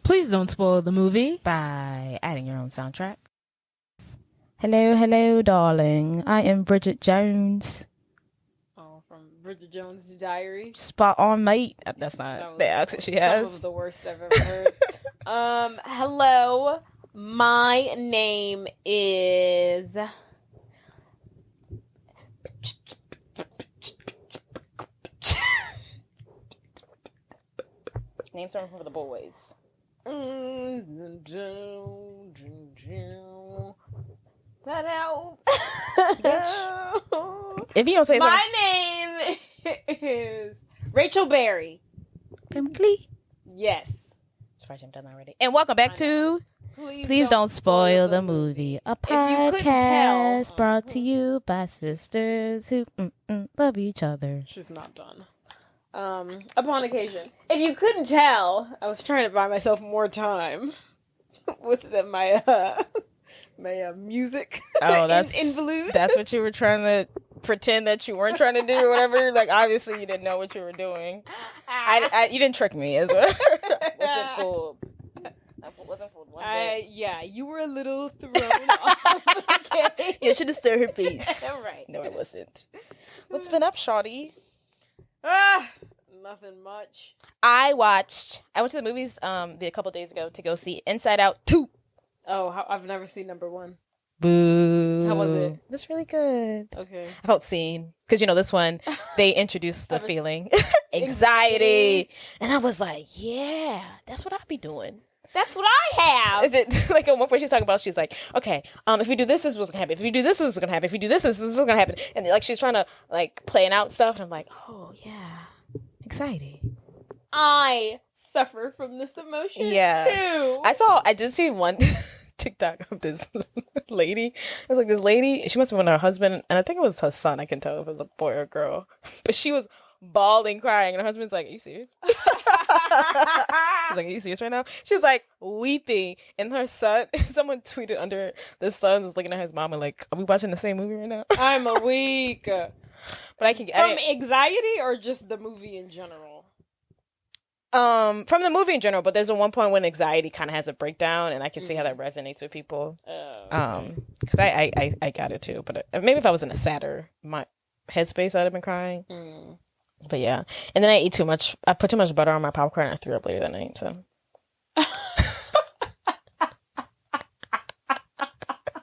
Please don't spoil the movie by adding your own soundtrack. Hello, hello, darling. I am Bridget Jones. Oh, from Bridget Jones' Diary. Spot on, mate. That's not the accent she has. Some of the worst I've ever heard. Hello. My name is... Name something for the boys. That out. If you don't say my name is Rachel Berry. Pimply? Yes. Surprised I've done that already. And welcome back to Please Don't Spoil the Movie, a podcast brought to you by sisters who love each other. She's not done. Upon occasion. If you couldn't tell, I was trying to buy myself more time with my music. Oh, that's interlude. That's what you were trying to pretend that you weren't trying to do or whatever. Like, obviously you didn't know what you were doing. You didn't trick me, is what wasn't fooled. I wasn't fooled one bit. Yeah, you were a little thrown off. Okay. You should have stirred her face. Right. No, I wasn't. What's been up, shawty? Nothing much. I went to the movies a couple days ago to go see Inside Out 2. Oh, I've never seen number 1. Boo. How was it? It was really good. Okay. I felt seen. Because, this one, they introduced the feeling. Anxiety. And I was like, yeah, that's what I'd be doing. That's what I have. Is it, like, at one point she's talking about, she's like, okay, if we do this is what's going to happen. If we do this is what's going to happen. If we do this is what's going to happen. And, like, she's trying to, like, playing out stuff. And I'm like, oh, yeah. Anxiety. I suffer from this emotion, too. I did see one TikTok of this lady. It was like this lady, she must have been her husband, and I think it was her son. I can tell if it was a boy or a girl. But she was bawling, crying, and her husband's like, are you serious? He's like, are you serious right now? She's like weeping, and her son, someone tweeted under, the son's looking at his mom and like, are we watching the same movie right now? I'm a weak. But I can get from anxiety or just the movie in general? From the movie in general, but there's a one point when anxiety kind of has a breakdown, and I can see how that resonates with people. Because I got it too, but maybe if I was in a sadder headspace, I'd have been crying. But yeah, and then I ate too much. I put too much butter on my popcorn, and I threw up later that night. So.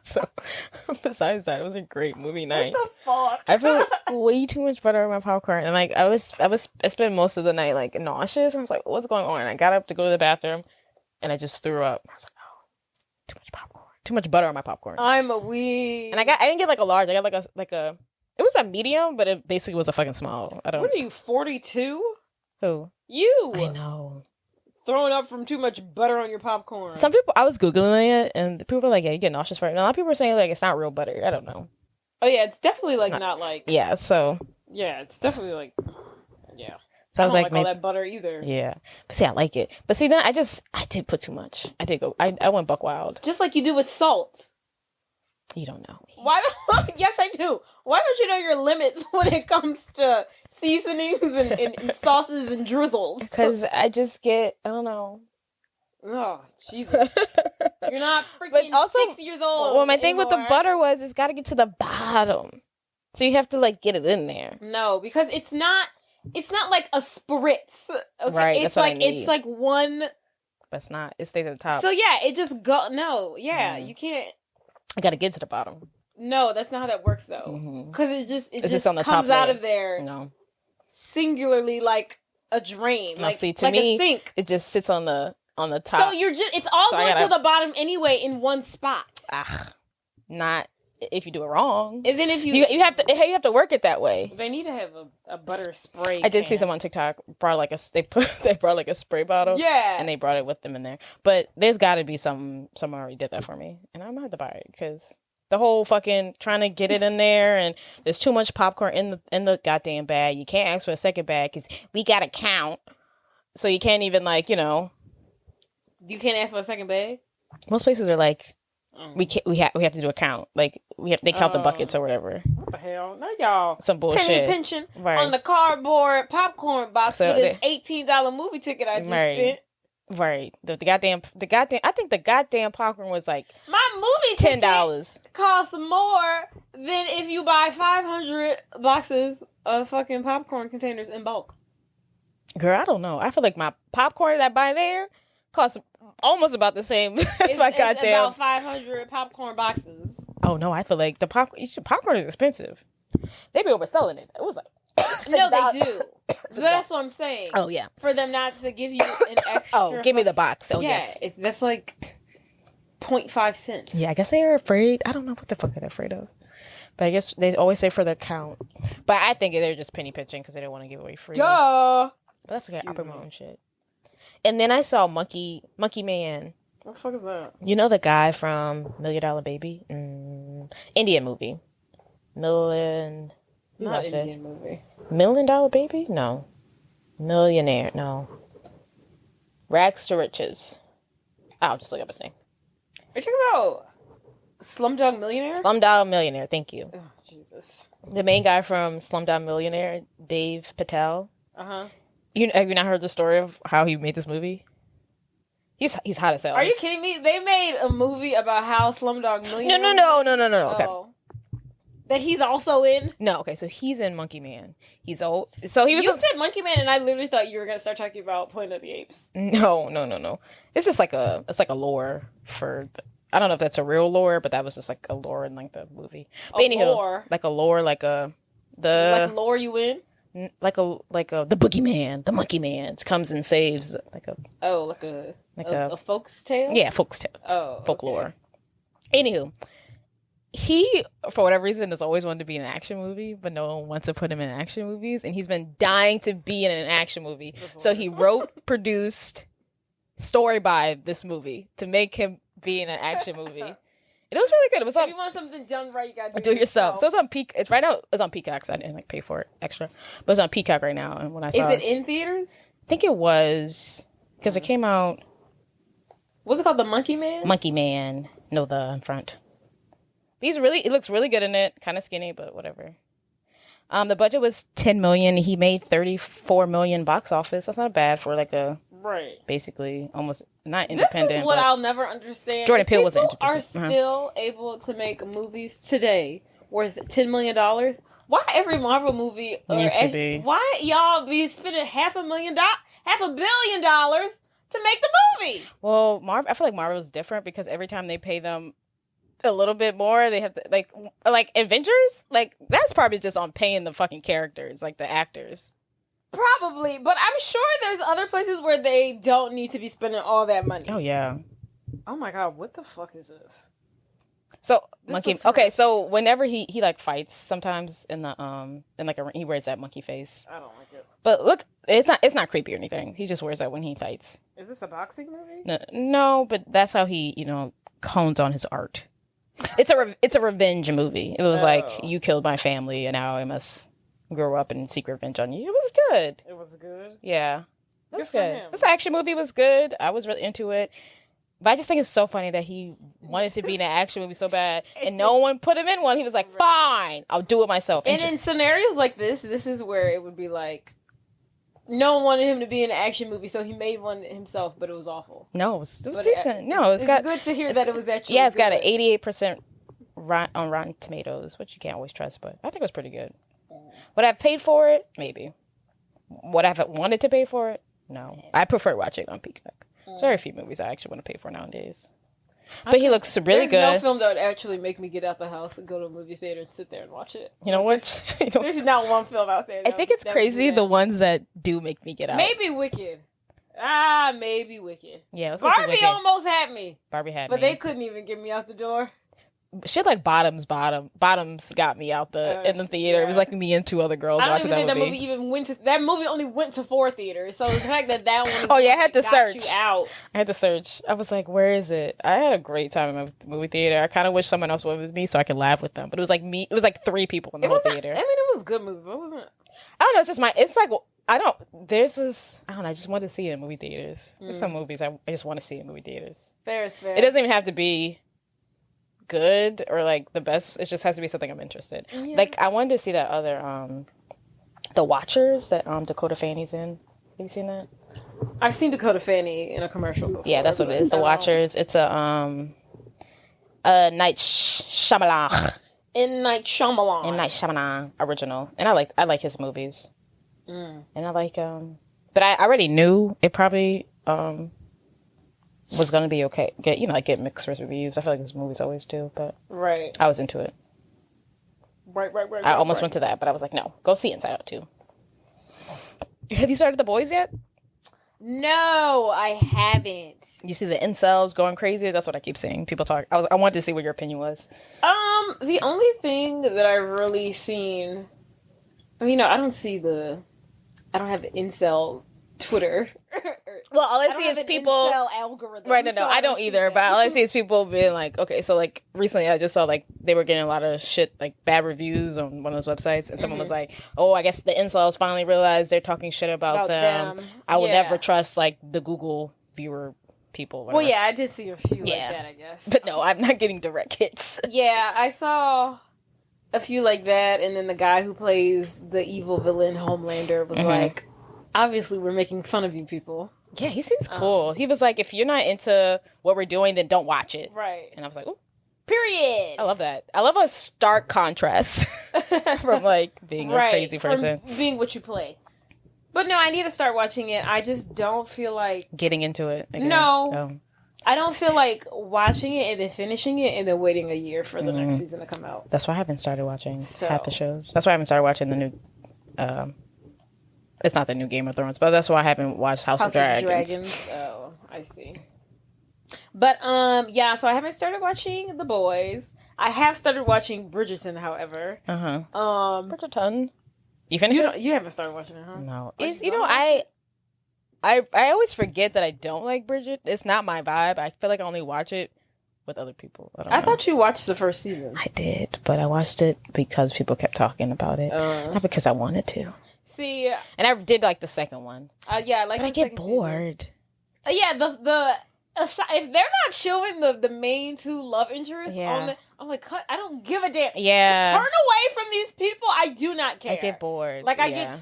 So, besides that, it was a great movie night. What the fuck? I put way too much butter on my popcorn, and like I spent most of the night like nauseous. I was like, "What's going on?" And I got up to go to the bathroom, and I just threw up. I was like, "Oh, too much popcorn, too much butter on my popcorn." I'm a weak. And I didn't get like a large. I got like a. It was a medium, but it basically was a fucking small. I don't. What are you, 42? Who? You. I know. Throwing up from too much butter on your popcorn. Some people, I was Googling it, and people were like, yeah, you get nauseous for it. And a lot of people are saying, like, it's not real butter. I don't know. Oh, yeah, it's definitely, like, not like... Yeah, so... Yeah, it's definitely, like... Yeah. So I was like all that butter, either. Yeah. But see, I like it. But see, then I did put too much. I went buck wild. Just like you do with salt. You don't know me. Why don't... Yes, I do. Why don't you know your limits when it comes to seasonings and sauces and drizzles? Because I just get... I don't know. Oh, Jesus. You're not freaking also, 6 years old. Well, my thing with the butter was it's got to get to the bottom. So you have to, like, get it in there. No, because it's not like a spritz. Okay? Right, it's like it's like one. But it's not. It stays at the top. So, yeah, it just go. No, yeah, you can't. I got to get to the bottom. No, that's not how that works, though. Because it just on the comes top out of there. No. Singularly like a drain. Now, like, see, to like me, a sink. It just sits on the top. So it's all going to the bottom anyway in one spot. Not if you do it wrong. And then if you have to work it that way. They need to have a butter spray. I did see someone on TikTok brought they brought like a spray bottle. Yeah. And they brought it with them in there. But there's got to be someone already did that for me, and I'm gonna have to buy it because the whole fucking trying to get it in there, and there's too much popcorn in the goddamn bag. You can't ask for a second bag because we gotta count. So you can't even You can't ask for a second bag? Most places are like, we have to do a count. Like they count the buckets or whatever. What the hell? No, y'all. Some bullshit. Penny pinching right. on the cardboard popcorn box for this $18 movie ticket I just spent. Right. The goddamn. I think the goddamn popcorn was like My movie ticket $10. costs more than if you buy 500 boxes of fucking popcorn containers in bulk. Girl, I don't know. I feel like my popcorn that I buy there costs almost about the same as my goddamn. It's about 500 popcorn boxes. Oh no, I feel like the popcorn is expensive. They be overselling it. It was like no, they do. So that's what I'm saying. Oh yeah, for them not to give you an extra. Oh, give me the box. Oh yeah, yes, that's like 0.5 cents. Yeah, I guess they are afraid. I don't know what the fuck they're afraid of. But I guess they always say for the count. But I think they're just penny pinching because they don't want to give away free. Duh. But that's okay. I'll put my own shit. And then I saw Monkey Man. What the fuck is that? You know the guy from $1 Million Baby? Indian movie. Not Indian movie. $1 Million Baby? No. Millionaire. No. Rags to Riches. I'll just look up his name. Are you talking about Slumdog Millionaire? Slumdog Millionaire. Thank you. Oh, Jesus. The main guy from Slumdog Millionaire, Dave Patel. Uh-huh. Have you not heard the story of how he made this movie? He's hot as hell. Are you kidding me? They made a movie about how Slumdog Millionaire. No. Okay. Oh. That he's also in? No. Okay. So he's in Monkey Man. He's old. So he was. You said Monkey Man, and I literally thought you were gonna start talking about Planet of the Apes. No. It's just like a lore for. I don't know if that's a real lore, but that was just like a lore in like the movie. But lore. Like a lore, like lore you in? Like the boogeyman, the monkey man comes and saves like a folk's tale. Yeah, folk's tale. Oh, folklore. Okay. Anywho, he for whatever reason has always wanted to be in an action movie, but no one wants to put him in action movies, and he's been dying to be in an action movie. So he wrote, produced, story by this movie to make him be in an action movie. It was really good. It was if you want something done right, you gotta do it yourself. So it's on Peacock. It's right now. It's on Peacock. So I didn't pay for it extra, but it's on Peacock right now. And when I saw, is it in theaters? I think it was because it came out. What's it called? The Monkey Man. Monkey Man. No, the in front. He looks really good in it. Kind of skinny, but whatever. The budget was $10 million. He made $34 million box office. That's not bad for like a basically almost not independent. This is what I'll never understand. Jordan Peele wasn't introduced. Are still able to make movies today worth $10 million. Why every Marvel movie needs to be? Why y'all be spending $500 million to make the movie? Well, I feel like Marvel's different because every time they pay them a little bit more, they have to like Avengers. Like that's probably just on paying the fucking characters, like the actors. Probably, but I'm sure there's other places where they don't need to be spending all that money. Oh yeah. Oh my god, what the fuck is this? So monkey. Okay, so whenever he like fights, sometimes in the he wears that monkey face. I don't like it. But look, it's not creepy or anything. He just wears that when he fights. Is this a boxing movie? No, but that's how he hones on his art. It's a revenge movie. It was like you killed my family and now I must grow up and seek revenge on you. It was good. It was good? Yeah. It was good. This action movie was good. I was really into it. But I just think it's so funny that he wanted to be in an action movie so bad and no one put him in one. He was like, fine, I'll do it myself. And in scenarios like this is where it would be like, no one wanted him to be in an action movie, so he made one himself, but it was awful. No, it was decent. It's good to hear that it was actually it's got an 88% on Rotten Tomatoes, which you can't always trust, but I think it was pretty good. Would I have paid for it? Maybe. Would I have wanted to pay for it? No. I prefer watching on Peacock. There's very few movies I actually want to pay for nowadays. But he looks really good. There's no film that would actually make me get out the house and go to a movie theater and sit there and watch it. You know what? There's not one film out there. I think it's crazy the ones that do make me get out. Maybe Wicked. Maybe Wicked. Yeah, Barbie almost had me. Barbie had me. But they couldn't even get me out the door. Shit like Bottoms got me out in the theater. Yeah. It was like me and two other girls watching that movie. That movie even went to that movie only went to 4 theaters. So the fact that one I had to search. I had to search. I was like, where is it? I had a great time in the movie theater. I kind of wish someone else went with me so I could laugh with them. But it was like me. It was like 3 people in the whole theater. It was a good movie, but it wasn't. I don't know. It's just it's like I just want to see it in movie theaters. There's some movies I just want to see in movie theaters. Fair is fair. It doesn't even have to be good or like the best. It just has to be something I'm interested. Yeah. Like I wanted to see that other The Watchers that Dakota Fanny's in. Have you seen that? I've seen Dakota Fanning in a commercial before. Yeah, that's what it is. The Watchers. It's a Night Shyamalan. M. Night Shyamalan original, and I like his movies, and I like but I already knew it probably was gonna be okay. Get mixed reviews. I feel like his movies always do, but right, I was into it. Right. I almost went to that, but I was like, no, go see Inside Out too. Have you started The Boys yet? No, I haven't. You see the incels going crazy? That's what I keep seeing. People talk. I wanted to see what your opinion was. The only thing that I've really seen, I mean, I don't have the incel Twitter. Well, all I see is people. Incel algorithm. Right, no, I don't either. But all I see is people being like, okay, so like recently I just saw like they were getting a lot of shit, like bad reviews on one of those websites, and someone was like, oh, I guess the incels finally realized they're talking shit about them. I will never trust like the Google viewer people. Whatever. Well, yeah, I did see a few like that, I guess. But no, I'm not getting direct hits. Yeah, I saw a few like that, and then the guy who plays the evil villain Homelander was like, obviously we're making fun of you people. Yeah, he seems cool. He was like, if you're not into what we're doing, then don't watch it. Right. And I was like, ooh. Period. I love that. I love a stark contrast from like being a crazy person. From being what you play. But no, I need to start watching it. I just don't feel like getting into it again. No. I don't feel like watching it and then finishing it and then waiting a year for the next season to come out. That's why I haven't started watching half the shows. That's why I haven't started watching the new it's not the new Game of Thrones, but that's why I haven't watched House of Dragons. Oh, I see. But yeah, so I haven't started watching The Boys. I have started watching Bridgerton, however. Bridgerton. You finished it? You haven't started watching it, huh? No. I always forget that I don't like Bridget. It's not my vibe. I feel like I only watch it with other people. I thought you watched the first season. I did, but I watched it because people kept talking about it. Not because I wanted to. See, and I did like the second one. Yeah, but I get bored. Yeah, if they're not showing the main two love interests on the, I'm like, I don't give a damn. Yeah, turn away from these people. I do not care. I get bored. Like I get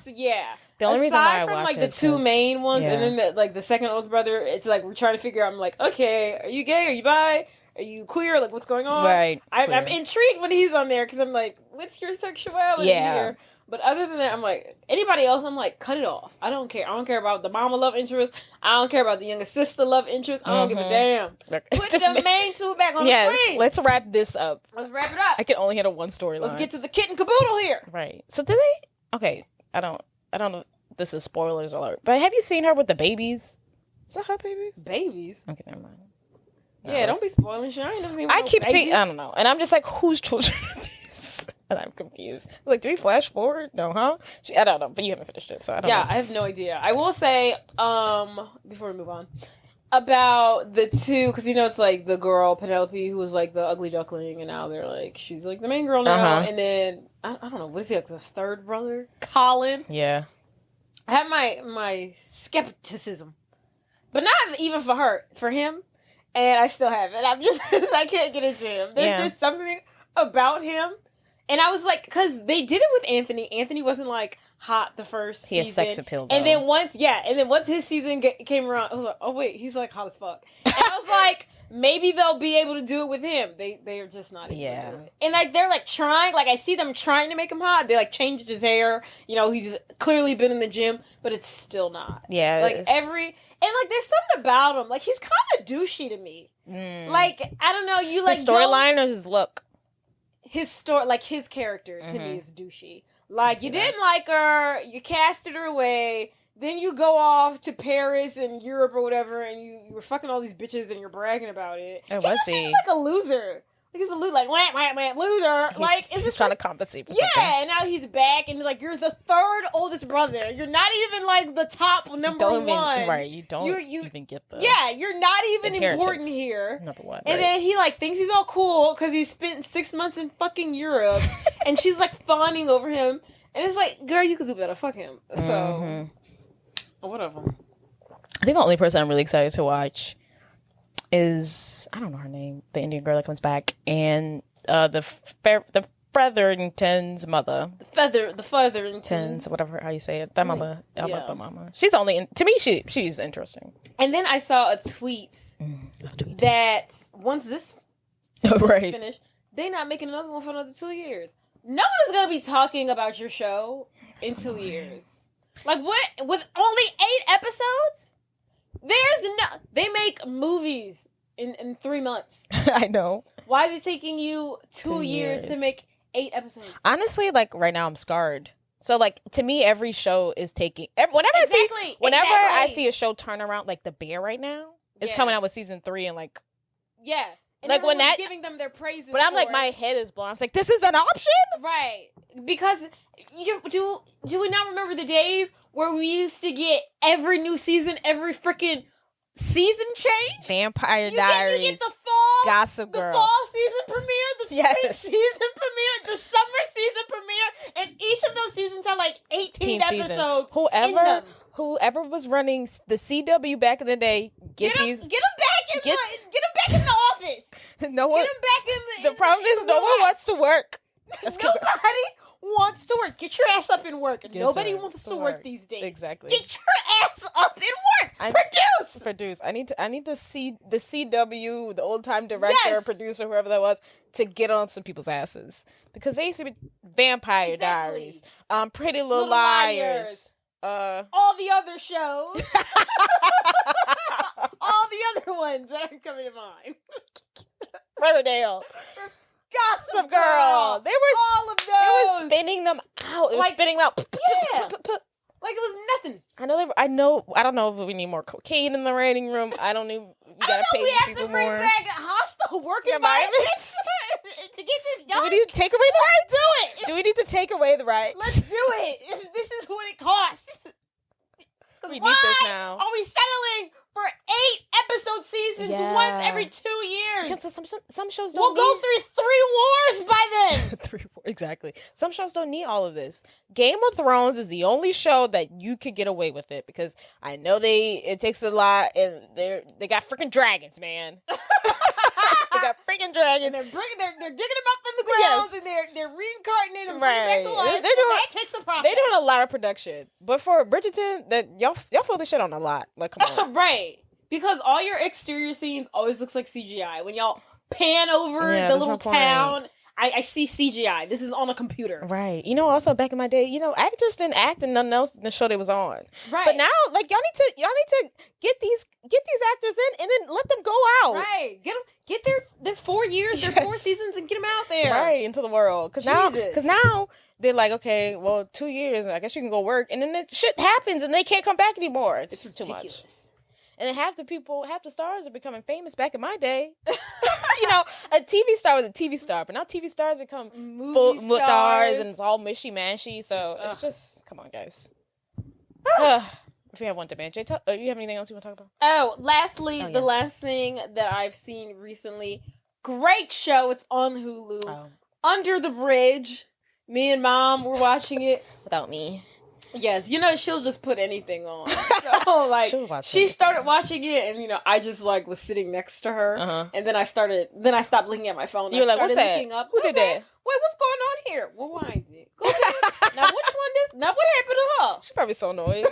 The only reason why I from watch like it the two main ones, and then the second oldest brother, it's like we're trying to figure out. I'm like, okay, are you gay? Are you bi? Are you queer? Like, what's going on? Right. I'm intrigued when he's on there because I'm like, what's your sexuality here? But other than that, I'm like, anybody else, I'm like, cut it off. I don't care. I don't care about the mama love interest. I don't care about the younger sister love interest. I don't give a damn. Put the main two back on the screen. Let's wrap this up. Let's wrap it up. I can only handle one storyline. Let's get to the kit and caboodle here. Right. So did they? Okay. I don't know. This is spoilers alert. But have you seen her with the babies? Is that her babies? Babies? Okay, never mind. Yeah, don't be spoiling shit. I ain't never seen I keep seeing, I don't know. And I'm just like, whose children are these? And I'm confused. Like, do we flash forward? No, huh? I don't know, but you haven't finished it, so I don't know. Yeah, I have no idea. I will say, before we move on, about the two, because it's like the girl, Penelope, who was like the ugly duckling, and now they're like, she's like the main girl now. And then, I don't know, what is he, like the third brother? Colin? Yeah. I have my skepticism. But not even for him. And I still have it. I can't get into him. There's just something about him. And I was like, because they did it with Anthony. Anthony wasn't like hot the first season. He has sex appeal, though. And then once his season came around, I was like, oh wait, he's like hot as fuck. And I was like, maybe they'll be able to do it with him. They are just not able to do it. And like they're like trying, like I see them trying to make him hot. They like changed his hair. He's clearly been in the gym, but it's still not. Yeah. Like and like there's something about him. Like he's kind of douchey to me. Like I don't know, you like his storyline or his look? His his character to me is douchey. Like you didn't like her, you casted her away, then you go off to Paris and Europe or whatever, and you were fucking all these bitches and you're bragging about it. He just seems like a loser. Like he's a loser, like wah, loser. He's trying to compensate for something. Yeah, and now he's back and like you're the third oldest brother. You're not even like the top number one. Right, you don't even get the you're not even important here. Number one. And then he like thinks he's all cool because he spent 6 months in fucking Europe, and she's like fawning over him, and it's like, girl, you could do better. Fuck him. So whatever. I think the only person I'm really excited to watch is, I don't know her name, the Indian girl that comes back, and the Featherington's mother. The Featheringtons. Whatever how you say it. That mama. I love the mama. She's to me, she's interesting. And then I saw a tweet that once this season is finished, they're not making another one for another 2 years. No one is going to be talking about your show in 2 years. Like, what? With only 8 episodes? They make movies in 3 months. I know. Why is it taking you 2 years to make 8 episodes? Honestly, like, right now I'm scarred. So, like, to me, every show is taking... Whenever I see a show turn around, like The Bear right now, it's coming out with season 3 and, like... Yeah. And like, when that... giving them their praises. But I'm like, my head is blown. I was like, this is an option? Right. Because, do we not remember the days where we used to get every new season, every freaking season change? Vampire Diaries. You get the fall, Gossip Girl. The fall season premiere, the spring season premiere, the summer season premiere, and each of those seasons have like 18 episodes. Whoever was running the CW back in the day, get them back in the office. No one. Get them back in the. The problem is no one wants to work. Nobody wants to work. Get your ass up and work. Nobody wants to work these days. Exactly. Get your ass up and work. Produce. I need to see the CW, the old time director, producer, whoever that was, to get on some people's asses because they used to be Vampire Diaries, Pretty Little Liars. All the other shows. All the other ones that are coming to mind. Riverdale. Gossip Girl. They were all of those. They were spinning them out. They were spinning them out. Yeah. Like it was nothing. I don't know if we need more cocaine in the writing room. I don't need. We gotta pay these people more. We have to bring back hostile work environments to get this done. Do we need to take away the rights? Do it. Do we need to take away the rights? Let's do it. This is what it costs. We need this now. Are we settling for 8 episode seasons once every 2 years? Because some shows don't. We'll go through 3 wars by then. Exactly. Some shows don't need all of this. Game of Thrones is the only show that you could get away with it because I know it takes a lot and they got freaking dragons, man. They got freaking dragons. And they're digging them up from the ground and they're reincarnating them back to life. That takes a process. They're doing a lot of production, but for Bridgerton, that y'all fill the shit on a lot. Like, come on, right? Because all your exterior scenes always looks like CGI when y'all pan over the little town. I see CGI. This is on a computer. Right. Also back in my day, actors didn't act in nothing else in the show they was on. Right. But now, like, y'all need to get these actors in and then let them go out. Right. Get their 4 years, their 4 seasons and get them out there. Right, into the world. Because now they're like, okay, well, 2 years, I guess you can go work. And then the shit happens and they can't come back anymore. It's too ridiculous. Much. And then half the stars are becoming famous back in my day. A TV star was a TV star, but now TV stars become full stars and it's all mishy-mashy. So it's just, come on, guys. If you have one demand, Jay, you have anything else you want to talk about? Oh, lastly, the last thing that I've seen recently, great show. It's on Hulu. Oh. Under the Bridge. Me and Mom were watching it. Without me. Yes, she'll just put anything on. So, like, she started watching it, and I just was sitting next to her, and then I stopped looking at my phone. You were like, "What's that? Who did that? Wait, what's going on here? Well, why is it? Go now, which one is? Now, what happened to her? She's probably so annoyed.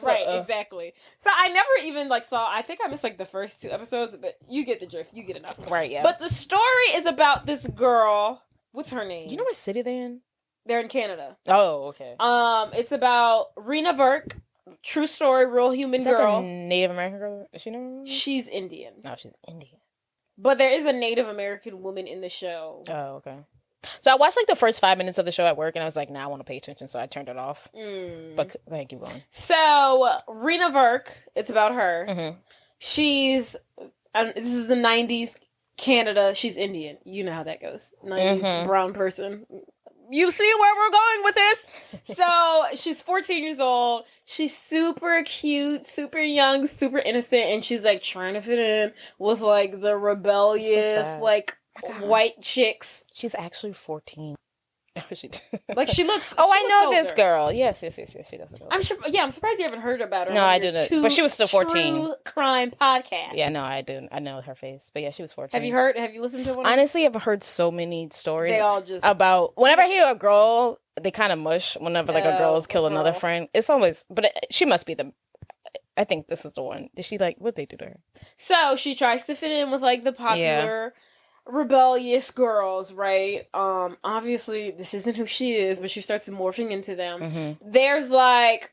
Right, exactly. So I never even saw. I think I missed the first 2 episodes, but you get the drift. You get enough. Right. Yeah. But the story is about this girl. What's her name? Do you know what city they're in? They're in Canada. Oh, okay. It's about Rena Burke. True story, real human girl. That the Native American girl? Is she Native? She's Indian. No, she's Indian. But there is a Native American woman in the show. Oh, okay. So I watched the first 5 minutes of the show at work, and I was like, "Nah, I want to pay attention," so I turned it off. But go ahead, keep going. So Rena Burke, it's about her. Mm-hmm. She's this is the 90s Canada. She's Indian. You know how that goes. 90s brown person. You see where we're going with this? So she's 14 years old. She's super cute, super young, super innocent, and she's trying to fit in with the rebellious white chicks. She's actually 14. She did. Like she looks. Oh, she I looks know older. this girl. Yes. She does. I'm sure. Yeah, I'm surprised you haven't heard about her. No, on I your didn't. But she was still 14. True crime podcast. Yeah, no, I do. I know her face. But yeah, she was 14. Have you listened to one? Honestly, I've heard so many stories. They all just about whenever I hear a girl, they kind of mush. Whenever like a girl's kill another friend, it's always. But she must be the. I think this is the one. Did she like what they do to her? So she tries to fit in with like the popular rebellious girls, right? Obviously this isn't who she is, but she starts morphing into them. Mm-hmm. There's like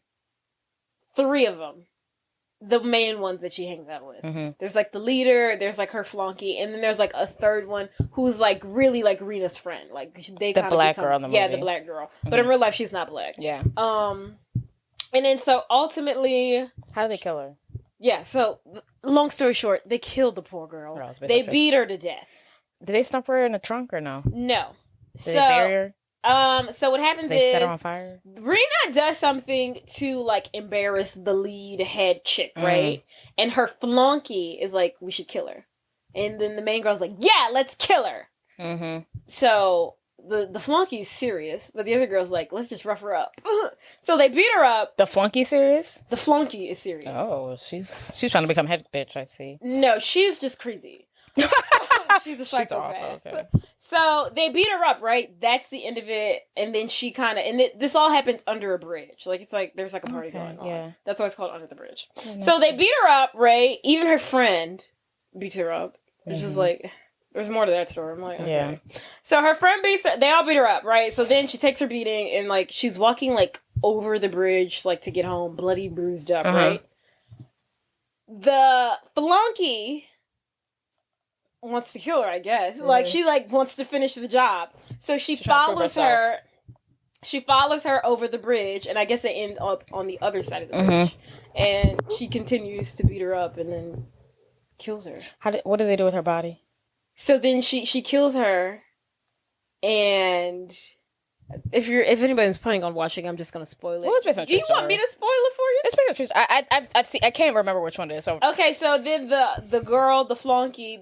3 of them, the main ones that she hangs out with. Mm-hmm. There's like the leader, there's like her flunky, and then there's like a third one who's like really like Rena's friend. Like they the black girl in the movie. Yeah, the black girl. But in real life she's not black. Yeah. And then so ultimately, how do they kill her? Yeah, so long story short, they killed the poor girl. Oh, they beat her to death. Did they stump her in the trunk or no? No. Did they bury her? So what happens they is set her on fire? Rena does something to like embarrass the lead head chick, right? And her flunky is like, we should kill her. And then the main girl's like, yeah, let's kill her. Mm-hmm. So the flunky's serious, but the other girl's like, let's just rough her up. So they beat her up. The flunky serious? The flunky is serious. Oh, she's trying to become head bitch, I see. No, she's just crazy. She's a psychopath. Okay. So they beat her up, right? That's the end of it. And then she kind of, this all happens under a bridge. Like, it's like, there's like a party going on. Yeah. That's why it's called Under the Bridge. So they beat her up, right? Even her friend beats her up. It's just like, there's more to that story. I'm like, okay. Yeah. So her friend beats her, they all beat her up, right? So then she takes her beating and like, she's walking like over the bridge, like to get home, bloody, bruised up, right? The flunky wants to kill her, I guess. Like, she like wants to finish the job. So she follows her. She follows her over the bridge, and I guess they end up on the other side of the bridge. And she continues to beat her up and then kills her. What do they do with her body? So then she kills her, and if anybody's planning on watching, I'm just gonna spoil it. Well, it's based on do you want me to spoil it for you? It's based on true. I've seen. I can't remember which one it is. So. Okay, so then the girl, the flunky,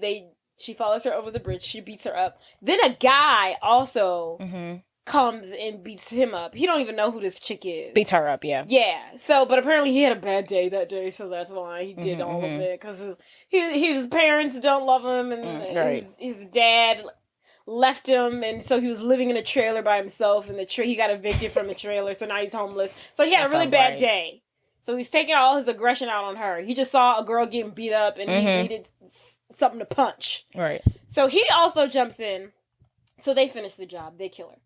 she follows her over the bridge. She beats her up. Then a guy also comes and beats him up. He don't even know who this chick is. Beats her up, yeah. Yeah. So, but apparently he had a bad day that day, so that's why he did all of it. Because his parents don't love him, and his dad left him, and so he was living in a trailer by himself, and he got evicted from the trailer, so now he's homeless. So he had a really bad day. So he's taking all his aggression out on her. He just saw a girl getting beat up, and he needed something to punch. Right. So he also jumps in. So they finish the job. They kill her.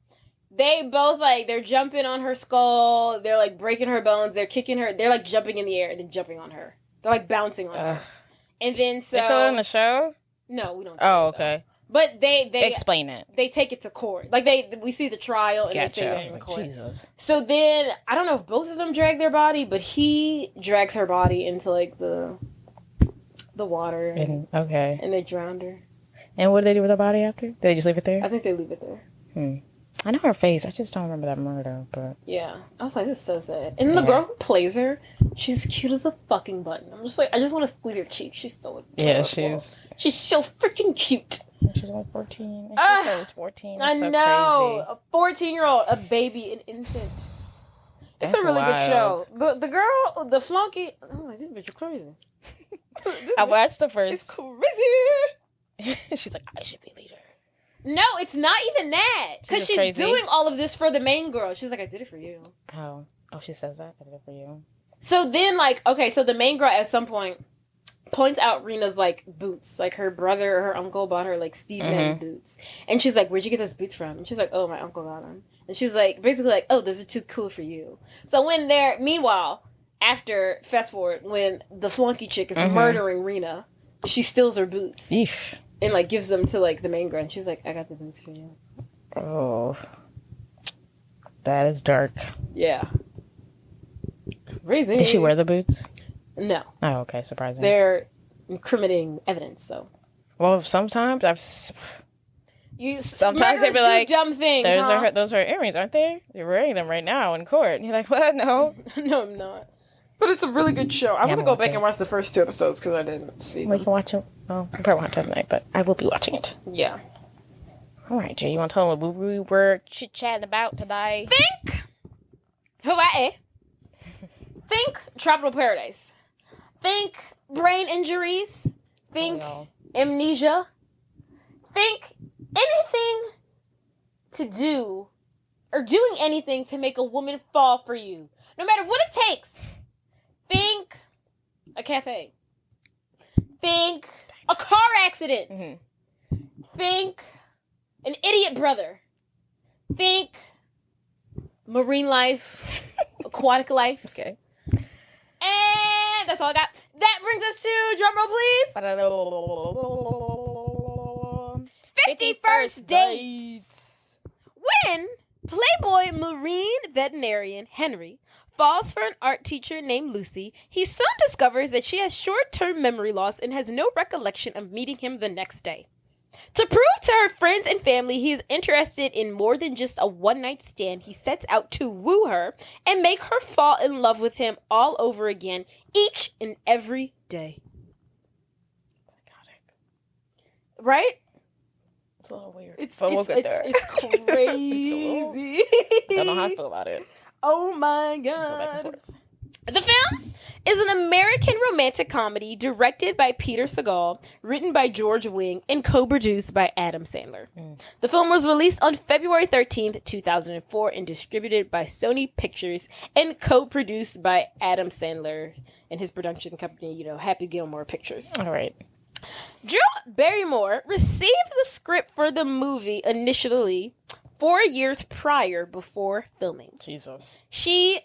They both, like, they're jumping on her skull. They're, like, breaking her bones. They're kicking her. They're, like, jumping in the air and then jumping on her. They're, like, bouncing on her. And then, so... They show it in the show? No, we don't. Oh, okay. But they explain it. They take it to court. Like, we see the trial and they say that in court. Jesus. So then, I don't know if both of them drag their body, but he drags her body into, like, the water. And they drowned her. And what do they do with her body after? Did they just leave it there? I think they leave it there. I know her face. I just don't remember that murder, but... Yeah. I was like, this is so sad. And the girl who plays her, she's cute as a fucking button. I'm just like, I just want to squeeze her cheek. She's so adorable. Yeah, she's so freaking cute. She's only 14. And she was 14. I know. Crazy. A 14-year-old, a baby, an infant. It's a really good show. The girl, the flunky... Oh, this bitch is crazy. I watched the first... It's crazy. She's like, I should be leader. No, it's not even that. Because she's doing all of this for the main girl. She's like, I did it for you. Oh, she says that? I did it for you. So then, like, okay, so the main girl at some point points out Rena's, like, boots. Like, her brother or her uncle bought her, like, Steve Madden boots. And she's like, where'd you get those boots from? And she's like, oh, my uncle got them. And she's like, basically like, oh, those are too cool for you. So meanwhile, after, fast forward, when the flunky chick is murdering Rena, she steals her boots. Eesh. And, like, gives them to, like, the main girl. And she's like, I got the boots for you. Oh. That is dark. Yeah. Crazy. Did she wear the boots? No. Oh, okay. Surprising. They're incriminating evidence, so. Well, sometimes sometimes they'd be like, dumb things. Those are earrings, aren't they? You're wearing them right now in court. And you're like, what? No. No, I'm not. But it's a really good show. I'm going to go back and watch the first 2 episodes because I didn't see them. We can watch it. Well, I probably won't have time tonight, but I will be watching it. Yeah. All right, Jay, you want to tell them what movie we were chit-chatting about today? Think Hawaii. Think Tropical Paradise. Think brain injuries. Think amnesia. Think anything to do or doing anything to make a woman fall for you. No matter what it takes. Think a cafe. Think a car accident. Mm-hmm. Think an idiot brother. Think marine life, aquatic life. Okay. And that's all I got. That brings us to, drumroll please, 50 First Dates. When Playboy marine veterinarian Henry falls for an art teacher named Lucy, he soon discovers that she has short-term memory loss and has no recollection of meeting him the next day. To prove to her friends and family he is interested in more than just a one-night stand, he sets out to woo her and make her fall in love with him all over again, each and every day. Psychotic. Right? It's a little weird. It's crazy. I don't know how I feel about it. Oh my God. The film is an American romantic comedy directed by Peter Segal, written by George Wing, and co-produced by Adam Sandler. The film was released on February 13th, 2004, and distributed by Sony Pictures, and co-produced by Adam Sandler and his production company, Happy Gilmore Pictures. All right. Drew Barrymore received the script for the movie initially 4 years prior before filming. Jesus. She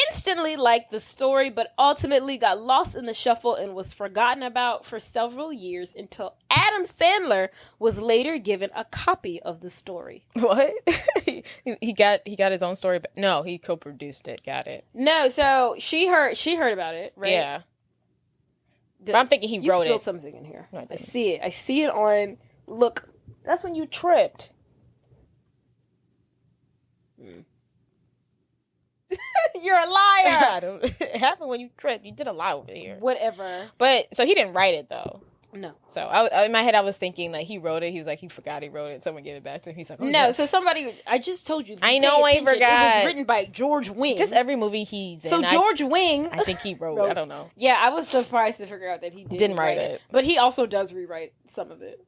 instantly liked the story, but ultimately got lost in the shuffle and was forgotten about for several years until Adam Sandler was later given a copy of the story. What? he got his own story, but no, he co-produced it. Got it. No, so she heard about it, right? Yeah. But I'm thinking he wrote it. You spilled something in here. No, I see it. I see it on. Look, that's when you tripped. You're a liar. It happened when you tripped. You did a lot over here. Whatever. But so he didn't write it though. No. So I, in my head, I was thinking like he wrote it. He was like he forgot he wrote it. Someone gave it back to him. He's like, oh, no. Yes. So somebody. I just told you. I know. I forgot. It was written by George Wing. Just every movie he's in. So George Wing. I think he wrote. I don't know. Yeah, I was surprised to figure out that he didn't write it. But he also does rewrite some of it.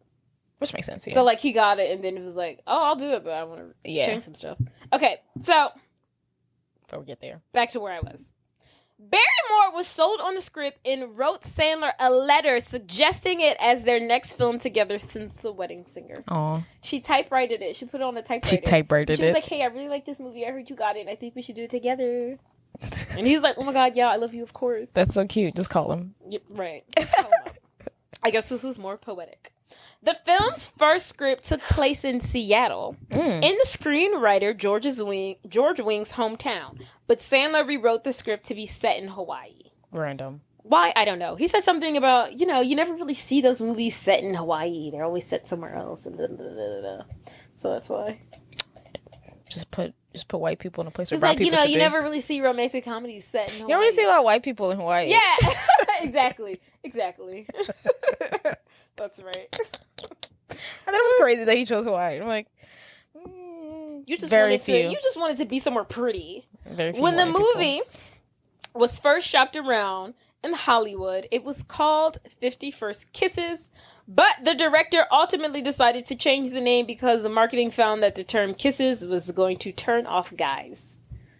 Which makes sense. Yeah. So like he got it and then it was like, oh, I'll do it, but I want to change some stuff. Okay, so. Before we get there. Back to where I was. Barrymore was sold on the script and wrote Sandler a letter suggesting it as their next film together since The Wedding Singer. Oh. She typewritten it. She put it on the typewriter. She typewritten it. She was like, hey, I really like this movie. I heard you got it. And I think we should do it together. And he's like, oh my God, yeah, I love you, of course. That's so cute. Just call him. Yeah, right. Just call him up. I guess this was more poetic. The film's first script took place in Seattle, in the screenwriter George Wing's hometown, but Sandler rewrote the script to be set in Hawaii. Random. Why? I don't know. He said something about, you never really see those movies set in Hawaii. They're always set somewhere else. And blah, blah, blah, blah. So that's why. Just put white people in a place where it's brown like, people should be. You never really see romantic comedies set in Hawaii. You don't really see a lot of white people in Hawaii. Yeah, exactly. That's right. I thought it was crazy that he chose Hawaii. I'm like, you just wanted to be somewhere pretty. Very few when the white movie was first shopped around in Hollywood, it was called 50 First Kisses, but the director ultimately decided to change the name because the marketing found that the term kisses was going to turn off guys.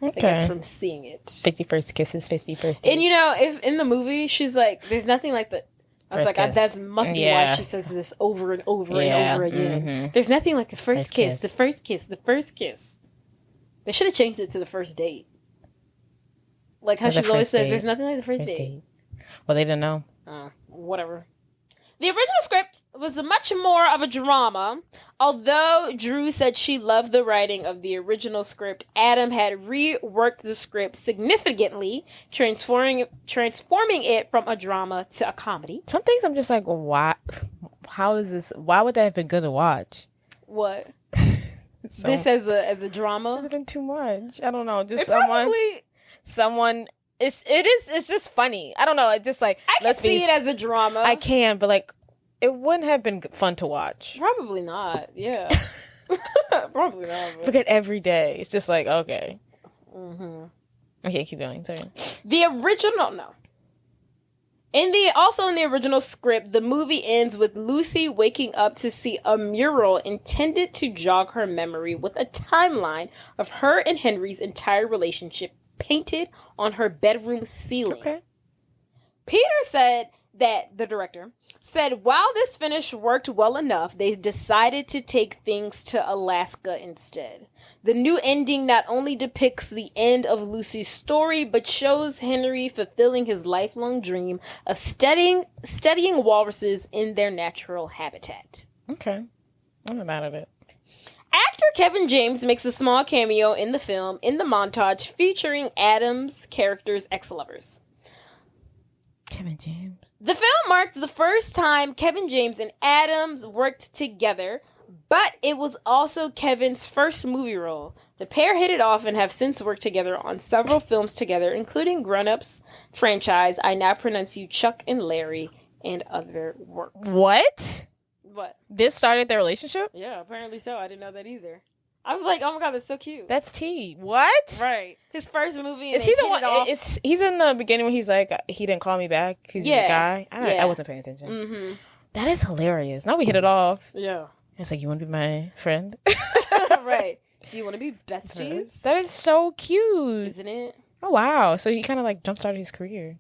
I guess from seeing it. 50 First Kisses, 50 First Dates. And if in the movie she's like, there's nothing like the. I was like, that must be why she says this over and over and over again. Mm-hmm. There's nothing like the first kiss, the first kiss, the first kiss. They should have changed it to the first date. Like how she always says, there's nothing like the first date. Well, they didn't know. Whatever. The original script was much more of a drama. Although Drew said she loved the writing of the original script, Adam had reworked the script significantly, transforming it from a drama to a comedy. Some things I'm just like, why? How is this? Why would that have been good to watch? What? This as a drama? It's been too much. I don't know. Just someone. It's just funny. I don't know. It's just like I can see it as a drama. I can, but like it wouldn't have been fun to watch. Probably not. Yeah. Probably not. But... Forget every day. It's just like, okay. Mm-hmm. Okay, keep going. Sorry. The original, no. In the original script, the movie ends with Lucy waking up to see a mural intended to jog her memory with a timeline of her and Henry's entire relationship painted on her bedroom ceiling. Okay. Peter said that, the director, said while this finish worked well enough, they decided to take things to Alaska instead. The new ending not only depicts the end of Lucy's story, but shows Henry fulfilling his lifelong dream of studying walruses in their natural habitat. Okay. I'm not mad at it. Actor Kevin James makes a small cameo in the film in the montage featuring Adam's character's ex-lovers. Kevin James. The film marked the first time Kevin James and Adams worked together, but it was also Kevin's first movie role. The pair hit it off and have since worked together on several films together, including Grown Ups franchise, I Now Pronounce You Chuck and Larry, and other works. What? What? This started their relationship? Yeah, apparently so. I didn't know that either. I was like, oh my god, that's so cute. That's T. What? Right. His first movie. Is he the one? He's in the beginning when he's like, he didn't call me back. He's the guy. I wasn't paying attention. Mm-hmm. That is hilarious. Now we hit it off. Yeah. It's like, you want to be my friend? Right. Do you want to be besties? That is so cute. Isn't it? Oh, wow. So he kind of like jump-started his career.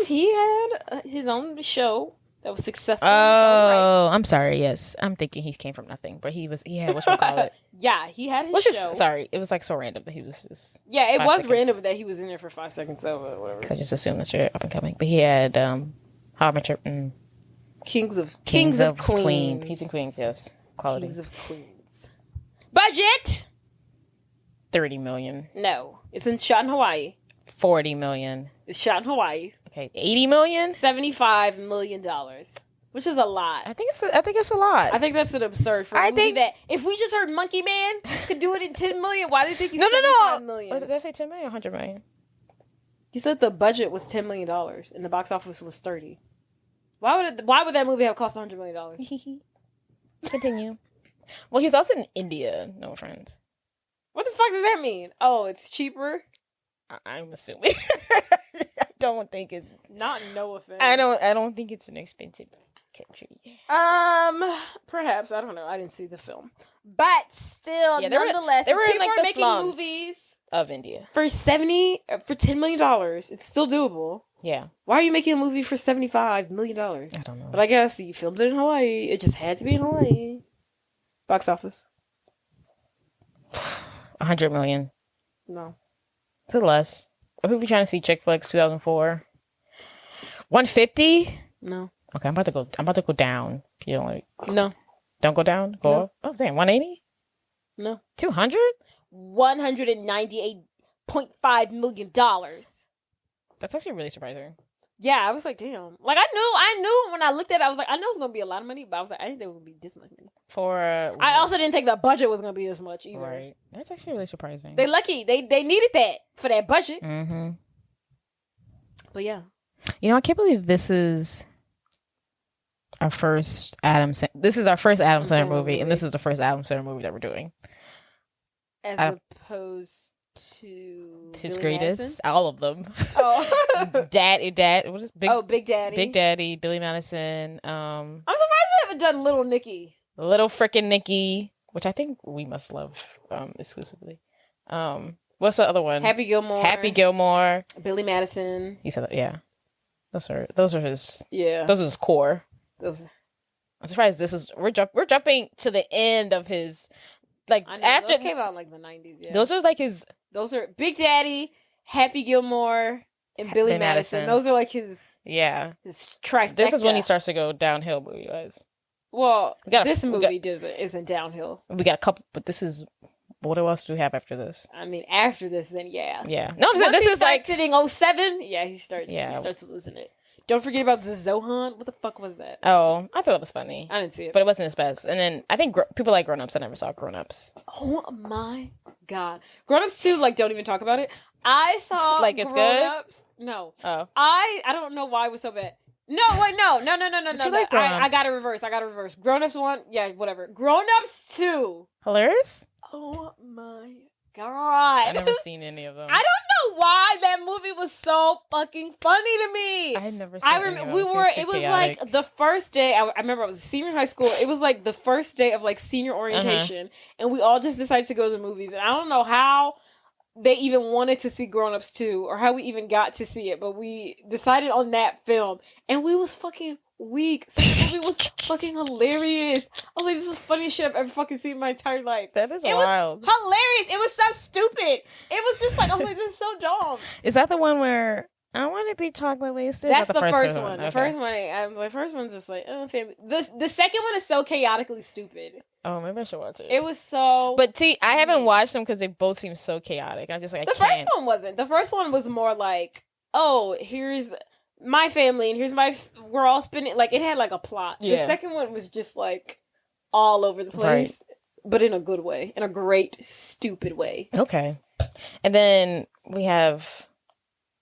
He had his own show that was successful. Oh, I'm sorry. Yes. I'm thinking he came from nothing, but he had, whatchamacallit. Yeah, he had his show. Sorry. It was like so random that he was just. Yeah, it was random that he was in there for 5 seconds or whatever. Because I just assumed that you're up and coming. But he had, How Am I Tripping? Kings of Queens. He's in Queens, yes. Quality. Kings of Queens. Budget! 30 million. No. It's shot in Hawaii. 40 million. It's shot in Hawaii. Okay. 80 million? $75 million. Which is a lot. I think it's a lot. I think that's an absurd for a movie that if we just heard Monkey Man could do it in 10 million, why did it take you $75 million? Did I say 10 million or 100 million? You said the budget was $10 million and the box office was 30. Why would that movie have cost $100 million? Continue. Well, he's also in India. No friends. What the fuck does that mean? Oh, it's cheaper? I'm assuming. I don't think it's not no offense. I don't think it's an expensive country. Perhaps, I don't know. I didn't see the film. But still, nonetheless, they were in like the making slums movies of India for $10 million. It's still doable. Yeah. Why are you making a movie for $75 million? I don't know. But I guess you filmed it in Hawaii. It just had to be in Hawaii. Box office. 100 million. No. It's a less. Who be trying to see chick flicks 2004? 150? No. Okay, I'm about to go down. You don't like. No. Don't go down? Go up? Oh damn, 180? No. 200? $198.5 million. That's actually really surprising. Yeah, I was like, damn. Like, I knew when I looked at it, I was like, I know it's going to be a lot of money, but I was like, I didn't think it would be this much money. I also didn't think the budget was going to be this much either. Right. That's actually really surprising. They lucky. They needed that for that budget. Mm-hmm. But yeah. You know, I can't believe this is our first Adam Sandler movie, and this is the first Adam Sandler movie that we're doing. As opposed to his Billy greatest, Madison? All of them. Oh, What is Big? Oh, Big Daddy. Big Daddy, Billy Madison. I'm surprised we haven't done Little Nicky. Little frickin' Nicky, which I think we must love exclusively. What's the other one? Happy Gilmore. Billy Madison. He said that, yeah. Those are his. Yeah. Those are his core. I'm surprised we're jumping to the end of his. Like I know, after those came out like the 90s. Yeah. Those are like his. Those are Big Daddy, Happy Gilmore, and Billy Madison. Those are like his. Yeah. His trifecta. This is when he starts to go downhill movie wise. Well, this movie isn't downhill. We got a couple, but this is. What else do we have after this? I mean, after this, then yeah. Yeah. No, I'm saying this is like sitting 07. Yeah, he starts losing it. Don't forget about the Zohan. What the fuck was that? Oh, I thought it was funny. I didn't see it. But it wasn't his best. And then I think people like Grown Ups. I never saw Grown Ups. Oh my God. Grown Ups 2, like, don't even talk about it. I saw like it's Grown good? Ups. No. Oh. I don't know why it was so bad. No, wait, no. But you like Grown-Ups. I got to reverse. Grown-Ups 1, yeah, whatever. Grown-Ups 2. Hilarious? Oh my God. I've never seen any of them. I don't know why that movie was so fucking funny to me. I had never seen any of them. It was like the first day, I remember I was a senior in high school. It was like the first day of like senior orientation. And we all just decided to go to the movies. And I don't know how they even wanted to see Grown-Ups 2 or how we even got to see it. But we decided on that film. And we was fucking weak. So the movie was fucking hilarious. I was like, this is the funniest shit I've ever fucking seen in my entire life. That is wild. Was hilarious. It was so stupid. It was just like, I was like, this is so dumb. Is that the one where I want to be chocolate wasted? That's the first one. Okay. The first one, the first one's just like, family. The second one is so chaotically stupid. Oh, maybe I should watch it. It was so. But see, I haven't watched them because they both seem so chaotic. I'm just like, the first one wasn't. The first one was more like, oh, here's my family and here's we're all spending, like, it had like a plot. Yeah. The second one was just like all over the place, but in a good way, in a great stupid way. Okay. And then we have,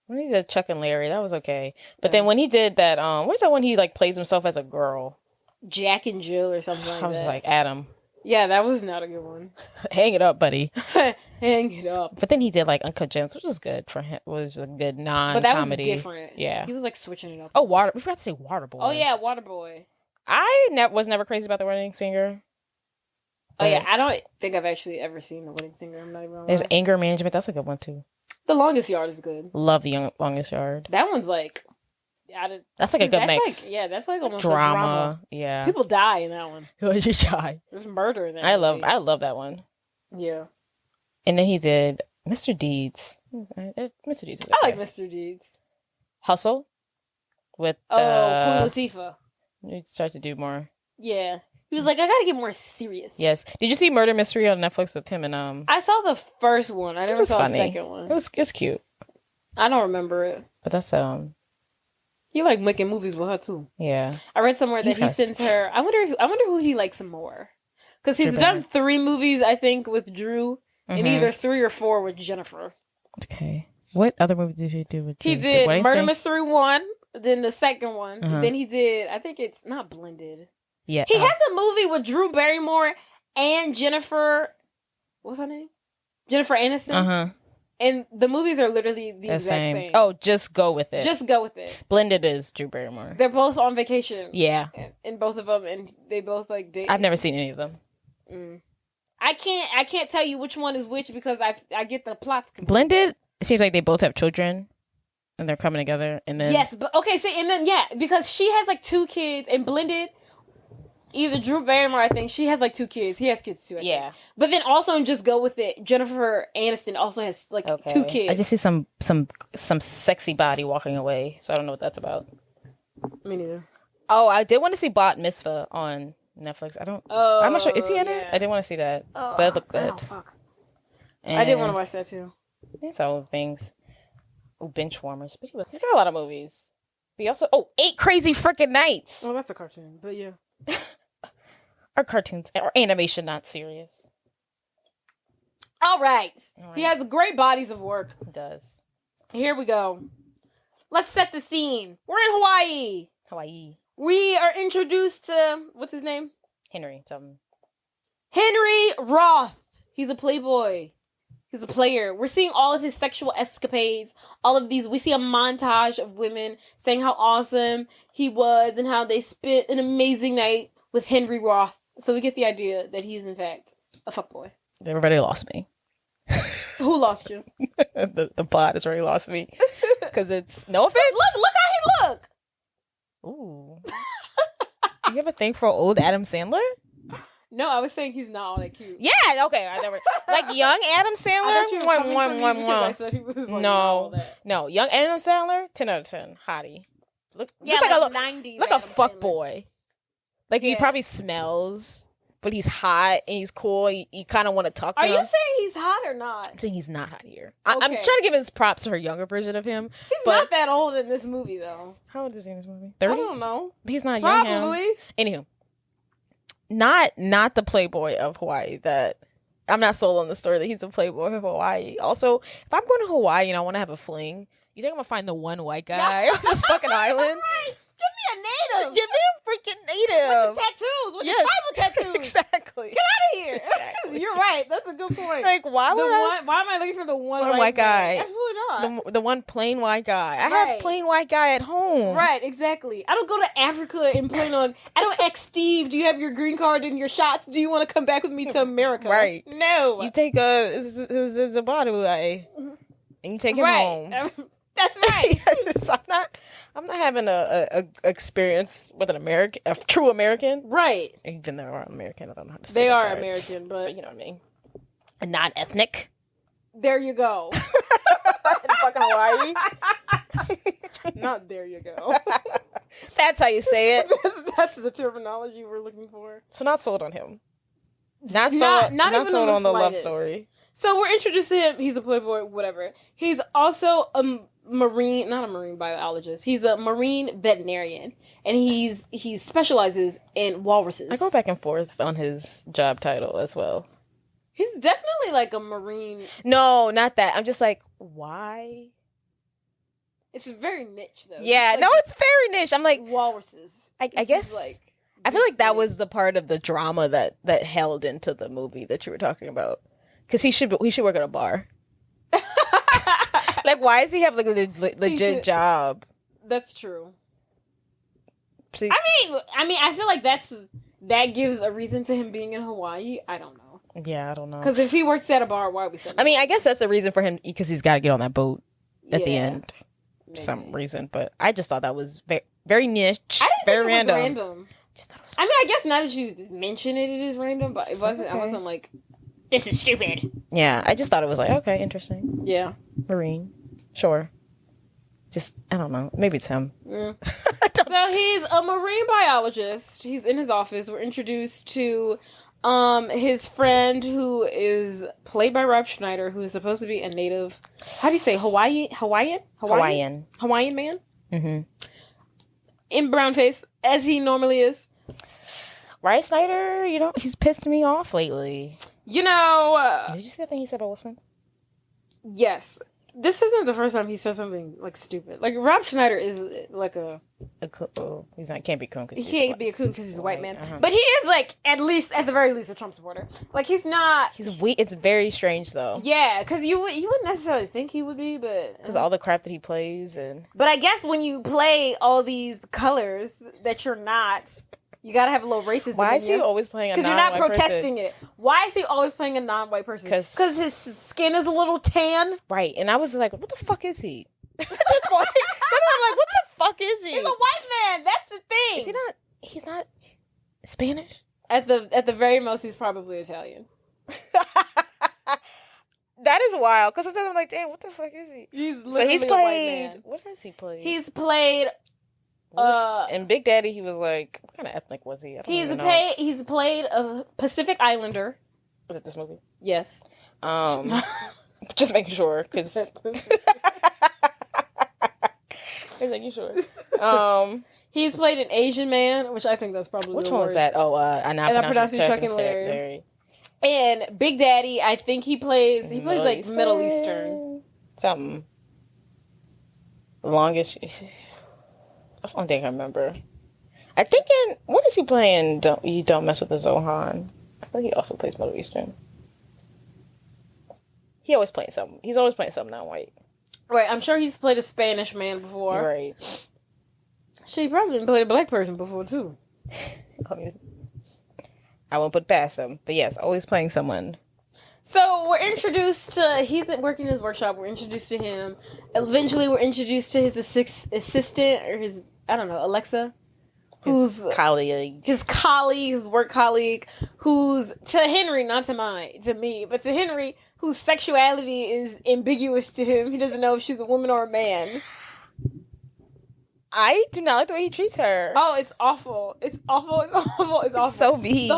when he did Chuck and Larry, that was okay. But then when he did that, what's that one he like plays himself as a girl? Jack and Jill or something like that. I was like, Adam. Yeah, that was not a good one. Hang it up, buddy. Hang it up. But then he did like Uncut Gems, which was good for him. Was a good non-comedy. But that was different. Yeah. He was like switching it up. Oh, we forgot to say Waterboy. Oh yeah, Waterboy. I was never crazy about The Wedding Singer. Oh yeah, I don't think I've actually ever seen The Wedding Singer. I'm not even gonna There's lie. Anger Management. That's a good one too. The Longest Yard is good. Love The Longest Yard. That one's like, that's like a good mix. Like, yeah, that's like almost drama. A drama. Yeah, people die in that one. You die. There's murder in that. I love that one. Yeah. And then he did Mr. Deeds. Mr. Deeds. I like Mr. Deeds. Hustle with Queen Latifah. He starts to do more. Yeah. He was like, I gotta get more serious. Yes. Did you see Murder Mystery on Netflix with him and I saw the first one. I never saw funny. The second one. It was cute. I don't remember it. But that's he like making movies with her too. Yeah. I read somewhere that he sends her. I wonder who he likes more. Because he's done 3 movies, I think, with Drew, and either 3 or 4 with Jennifer. Okay. What other movie did he do with Drew? He did Murder Mystery 1, then the second one, and then he did, I think it's not Blended. Yeah. He has a movie with Drew Barrymore and Jennifer, what's her name? Jennifer Aniston. And the movies are literally the exact same. Oh, Just Go With It. Just Go With It. Blended is Drew Barrymore. They're both on vacation. Yeah. In both of them, and they both like date. I've never seen any of them. I can't tell you which one is which because I get the plots confused. Blended, it seems like they both have children and they're coming together, and then yes, but okay, see, and then because she has like 2 kids, and Blended, either Drew Barrymore, I think she has like 2 kids. He has kids too. I think. But then also in Just Go With It, Jennifer Aniston also has like 2 kids. I just see some sexy body walking away, so I don't know what that's about. Me neither. Oh, I did want to see Bat Mitzvah on Netflix. I'm not sure. Is he in it? I didn't want to see that. But that looked good. Oh, fuck. I did want to watch that too. These all things. Oh, Benchwarmers. But he's got a lot of movies. But he also, 8 Crazy Freaking Nights. Oh, that's a cartoon, but yeah. Or cartoons. Or animation, not serious. All right. He has great bodies of work. He does. Here we go. Let's set the scene. We're in Hawaii. We are introduced to, what's his name? Henry, something. Henry Roth. He's a playboy. He's a player. We're seeing all of his sexual escapades. All of these. We see a montage of women saying how awesome he was and how they spent an amazing night with Henry Roth. So we get the idea that he's, in fact, a fuckboy. Everybody lost me. Who lost you? the plot has already lost me. Because it's, no offense. Look how he look. Ooh. You have a thing for old Adam Sandler? No, I was saying he's not all that cute. Yeah, okay. Like young Adam Sandler? I said he was like no. Young Adam Sandler, 10 out of 10. Hottie. Look, yeah, just like 90s. Like a fuck boy. Like he probably smells, but he's hot and he's cool. You kind of want to talk to him. Are you saying he's hot or not? I'm saying he's not hot here. I'm trying to give his props to her younger version of him. He's not that old in this movie, though. How old is he in this movie? 30? I don't know. He's not probably. Young. Anywho, not the playboy of Hawaii. That I'm not sold on the story that he's a playboy of Hawaii. Also, if I'm going to Hawaii and I want to have a fling, you think I'm gonna find the one white guy on this fucking island? a native. Give me a freaking native. With the tattoos, with Yes. the tribal tattoos. Exactly. Get out of here. Exactly. You're right. That's a good point. Like, why would why am I looking for the one white guy? man? Absolutely not. the one plain white guy? I Right. have plain white guy at home. Right, exactly. I don't go to Africa and plan on. I don't ask Steve, do you have your green card and your shots? Do you want to come back with me to America? Right. No. You take a Zabadu and you take him home. That's right. Yes, I'm not having a experience with a true American. Right. Even though they're American, I don't know how to say They that, are sorry. American, but You know what I mean. A non-ethnic. there you go. In fucking Hawaii. Not there you go. That's how you say it. That's the terminology we're looking for. So not sold on him. Not even sold on the love slightest. story. So we're introduced to him. He's a playboy, whatever. He's also not a marine biologist. He's a marine veterinarian, and he specializes in walruses. I go back and forth on his job title as well. He's definitely like a marine. No, not that. I'm just like, why? It's very niche though. Yeah, It's no, like it's very niche. I'm like, walruses. I This guess is like I feel like that big was the part of the drama that held into the movie that you were talking about. Because he should work at a bar. thing. Like, why does he have like a legit job? That's true. See, I mean, I feel like that gives a reason to him being in Hawaii. I don't know. yeah, I don't know. Because if he works at a bar, why are we saying? I mean, I guess that's a reason for him because he's got to get on that boat at the end for maybe. some reason. But I just thought that was very, very niche, I didn't very think it was random. random. Just thought it was. I mean, I guess now that you mention it, it is random, but it wasn't. Okay. I wasn't like, this is stupid. Yeah, I just thought it was like, okay, interesting. Yeah. Marine, sure. Just I don't know. Maybe it's him. Mm. So he's a marine biologist. He's in his office. We're introduced to his friend who is played by Rob Schneider, who is supposed to be a native. How do you say Hawaiian man? Mm-hmm. In brown face, as he normally is. Right, Snyder? You know, he's pissed me off lately. You know. Did you see that thing he said about Will Smith? Yes. This isn't the first time he said something like stupid. Like Rob Schneider is like He's not. Can't be coon because he can't be a coon because he's a white man. Uh-huh. But he is like at the very least a Trump supporter. Like he's not. He's weak. It's very strange though. Yeah, because you wouldn't necessarily think he would be, but Because all the crap that he plays and But I guess when you play all these colors that you're not, you gotta have a little racism. why in is he you. always playing a Because non-white you're not protesting person? it. Why is he always playing a non-white person? 'Cause- Because his skin is a little tan. Right, and I was like, what the fuck is he? At this point, sometimes I'm like, what the fuck is he? He's a white man. That's the thing. Is he not? He's not Spanish. At the very most, he's probably Italian. That is wild. Because sometimes I'm like, damn, what the fuck is he? He's So literally he's a white played. man. What has he played? He's played. And Big Daddy, he was like, what kind of ethnic was he? I don't even know. He's played a Pacific Islander. Was it this movie? Yes. Just making sure, because just making sure. He's played an Asian man, which I think that's probably Which the one was worst. that? Oh, and I pronounced it fucking Larry. And Big Daddy, I think he plays like Middle Eastern. Something. Longest. That's the only thing I remember. I think what is he playing? Don't mess with the Zohan. I think he also plays Middle Eastern. He's always playing something non-white. Right, I'm sure he's played a Spanish man before. Right. Shit, he probably played a black person before too. I won't put past him, but yes, always playing someone. So we're introduced to, he's working in his workshop, we're introduced to him. Eventually we're introduced to his assistant, or his, I don't know, Alexa? His colleague. His colleague, his work colleague, who's, to Henry, not to me, but to Henry, whose sexuality is ambiguous to him. He doesn't know if she's a woman or a man. I do not like the way he treats her. Oh, it's awful. It's awful. It's awful. It's awful. So mean. The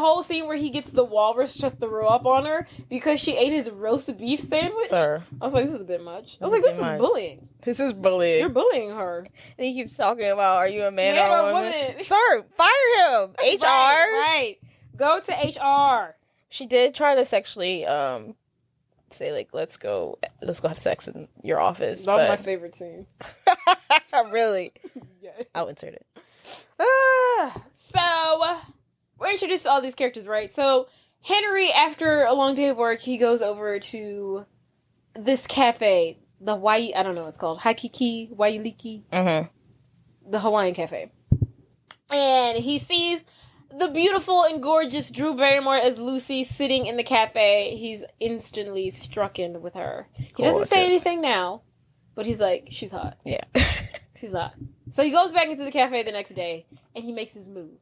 whole scene where he gets the walrus to throw up on her because she ate his roast beef sandwich. Sir. I was like, this is a bit much. I was like, this is bullying. This is bullying. You're bullying her. And he keeps talking about, are you a man, Man or or a woman? woman? Sir, fire him. HR. Right. Go to HR. She did try to sexually say, like, let's go have sex in your office. That was my favorite scene. Really? Yes. I'll insert it. So we're introduced to all these characters, right? So Henry, after a long day of work, he goes over to this cafe, the Hawaii, I don't know what it's called, Haikiki, Wailiki, the Hawaiian cafe. And he sees the beautiful and gorgeous Drew Barrymore as Lucy sitting in the cafe. He's instantly strucken with her. He doesn't say anything now, but he's like, she's hot. Yeah. She's hot. So he goes back into the cafe the next day, and he makes his move.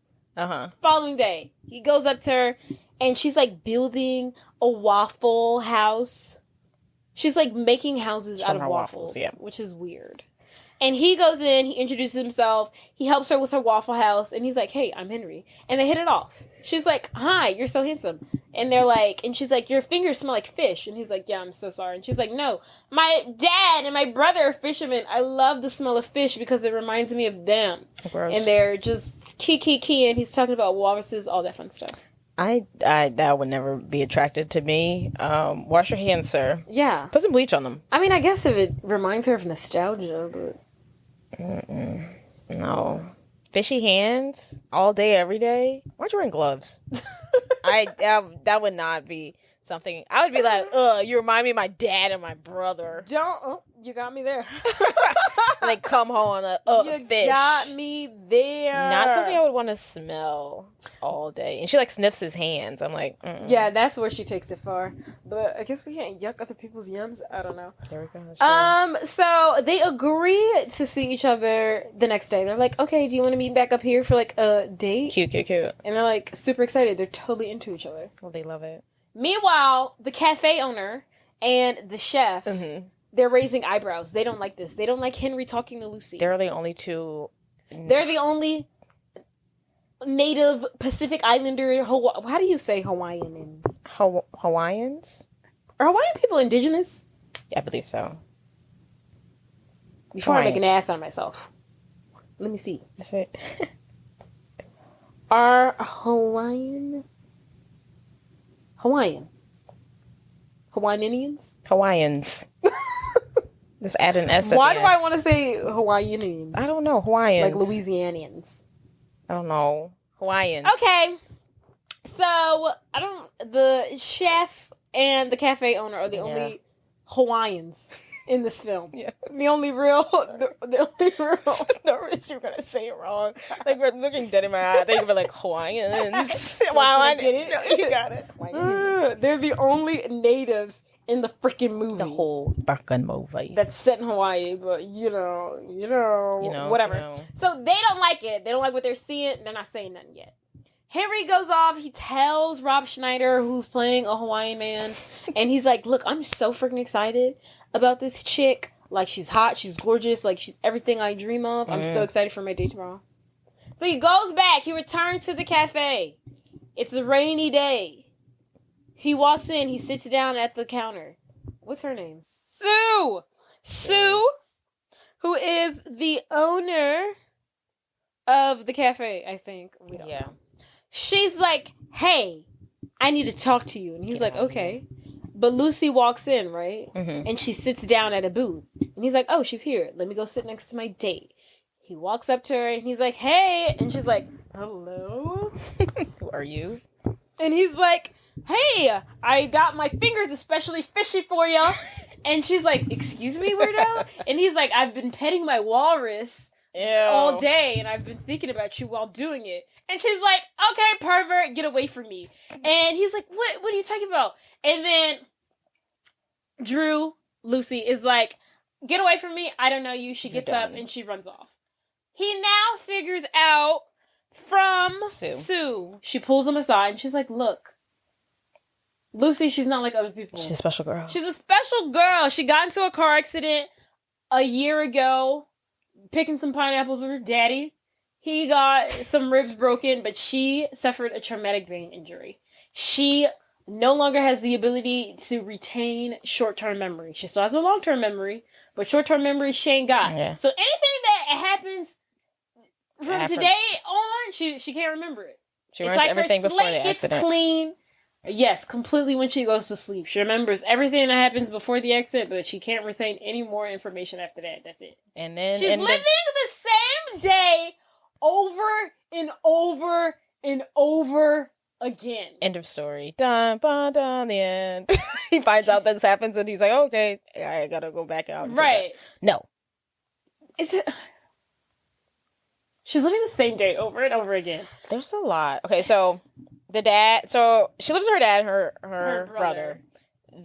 Following day, he goes up to her, and she's like building a waffle house. She's like making houses out of waffles, which is weird. And he goes in, he introduces himself, he helps her with her waffle house, and he's like, hey, I'm Henry. And they hit it off. She's like, hi, you're so handsome. And they're like, and she's like, your fingers smell like fish. And he's like, yeah, I'm so sorry. And she's like, no, my dad and my brother are fishermen. I love the smell of fish because it reminds me of them. Gross. And they're just key, and he's talking about walruses, all that fun stuff. I that would never be attracted to me. Wash your hands, sir. Yeah. Put some bleach on them. I mean, I guess if it reminds her of nostalgia, but... No. Fishy hands all day, every day. Why aren't you wearing gloves? That would not be something. I would be like, you remind me of my dad and my brother. You got me there. And they come home on you fish. Got me there. Not something I would want to smell all day. And she like sniffs his hands. I'm like, yeah, that's where she takes it far. But I guess we can't yuck other people's yums. I don't know. There we go. That's so they agree to see each other the next day. They're like, okay, do you want to meet back up here for like a date? Cute. And they're like super excited. They're totally into each other. Well, they love it. Meanwhile, the cafe owner and the chef, they're raising eyebrows. They don't like this. They don't like Henry talking to Lucy. They're the only two. They're the only native Pacific Islander. How do you say Hawaiians? Hawaiians? Are Hawaiian people indigenous? Yeah, I believe so. Before I make an ass out of myself. Let me see. That's it. Are Hawaiian? Hawaiian Indians? Hawaiians. Just add an S. Why do I want to say Hawaiian? I don't know. Hawaiians. Like Louisianians. I don't know. Hawaiians. Okay. So, the chef and the cafe owner are the only Hawaiians in this film. Yeah. The only real. No reason you're going to say it wrong. Like, we're looking dead in my eye. They were like, Hawaiians. Wow, I get it. No, you got it. They're the only natives in the freaking movie. The whole fucking movie. That's set in Hawaii, but you know, whatever. You know. So they don't like it. They don't like what they're seeing. They're not saying nothing yet. Henry goes off. He tells Rob Schneider, who's playing a Hawaiian man, and he's like, look, I'm so freaking excited about this chick. Like, she's hot. She's gorgeous. Like, she's everything I dream of. I'm so excited for my date tomorrow. So he goes back. He returns to the cafe. It's a rainy day. He walks in. He sits down at the counter. What's her name? Sue, who is the owner of the cafe, I think. We don't know. She's like, hey, I need to talk to you. And he's like, okay. But Lucy walks in, right? And she sits down at a booth. And he's like, oh, she's here. Let me go sit next to my date. He walks up to her and he's like, hey. And she's like, hello? Who are you? And he's like, hey, I got my fingers especially fishy for you. And she's like, excuse me, weirdo? And he's like, I've been petting my walrus all day, and I've been thinking about you while doing it. And she's like, okay, pervert, get away from me. And he's like, what are you talking about? And then Lucy is like, get away from me, I don't know you. She gets up and she runs off. He now figures out from Sue. She pulls him aside and she's like, look, Lucy, she's not like other people. She's a special girl. She's a special girl. She got into a car accident a year ago, picking some pineapples with her daddy. He got some ribs broken, but she suffered a traumatic brain injury. She no longer has the ability to retain short-term memory. She still has a long-term memory, but short-term memory she ain't got. Yeah. So anything that happens from today on, she can't remember it. She learns everything before the accident. It's clean. Yes, completely when she goes to sleep. She remembers everything that happens before the accident, but she can't retain any more information after that. That's it. And then she's living the same day over and over and over again. End of story. Dun, dun, dun, the end. He finds out this happens and he's like, okay, I gotta go back out. Right. No. She's living the same day over and over again. There's a lot. Okay, so the dad, she lives with her dad and her brother.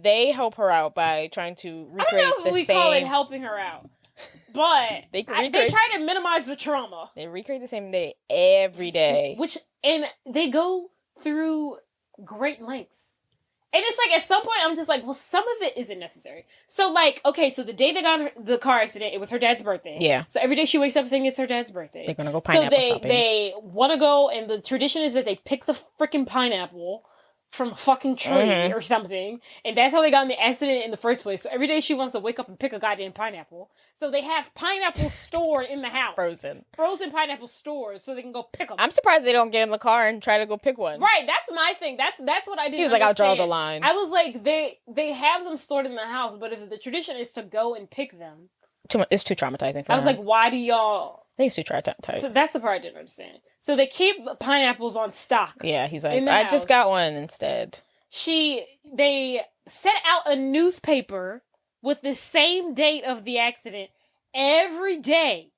They help her out by trying to recreate the same. I don't know if we call it helping her out, but they try to minimize the trauma. They recreate the same day every day. And they go through great lengths. And it's like, at some point, I'm just like, well, some of it isn't necessary. So, like, okay, so the day they got the car accident, it was her dad's birthday. Yeah. So every day she wakes up thinking it's her dad's birthday. They're going to go pineapple shopping. So they want to go, and the tradition is that they pick the freaking pineapple from a fucking tree or something. And that's how they got in the accident in the first place. So every day she wants to wake up and pick a goddamn pineapple. So they have pineapples stored in the house. Frozen pineapple stores so they can go pick them. I'm surprised they don't get in the car and try to go pick one. Right, that's my thing. That's what I didn't He was like, I'll draw the line. I was like, they have them stored in the house, but if the tradition is to go and pick them. It's too traumatizing for I was like, why do y'all... I think it's too traumatizing. So that's the part I didn't understand. So they keep pineapples on stock. Yeah, he's like, I just got one instead. They set out a newspaper with the same date of the accident every day.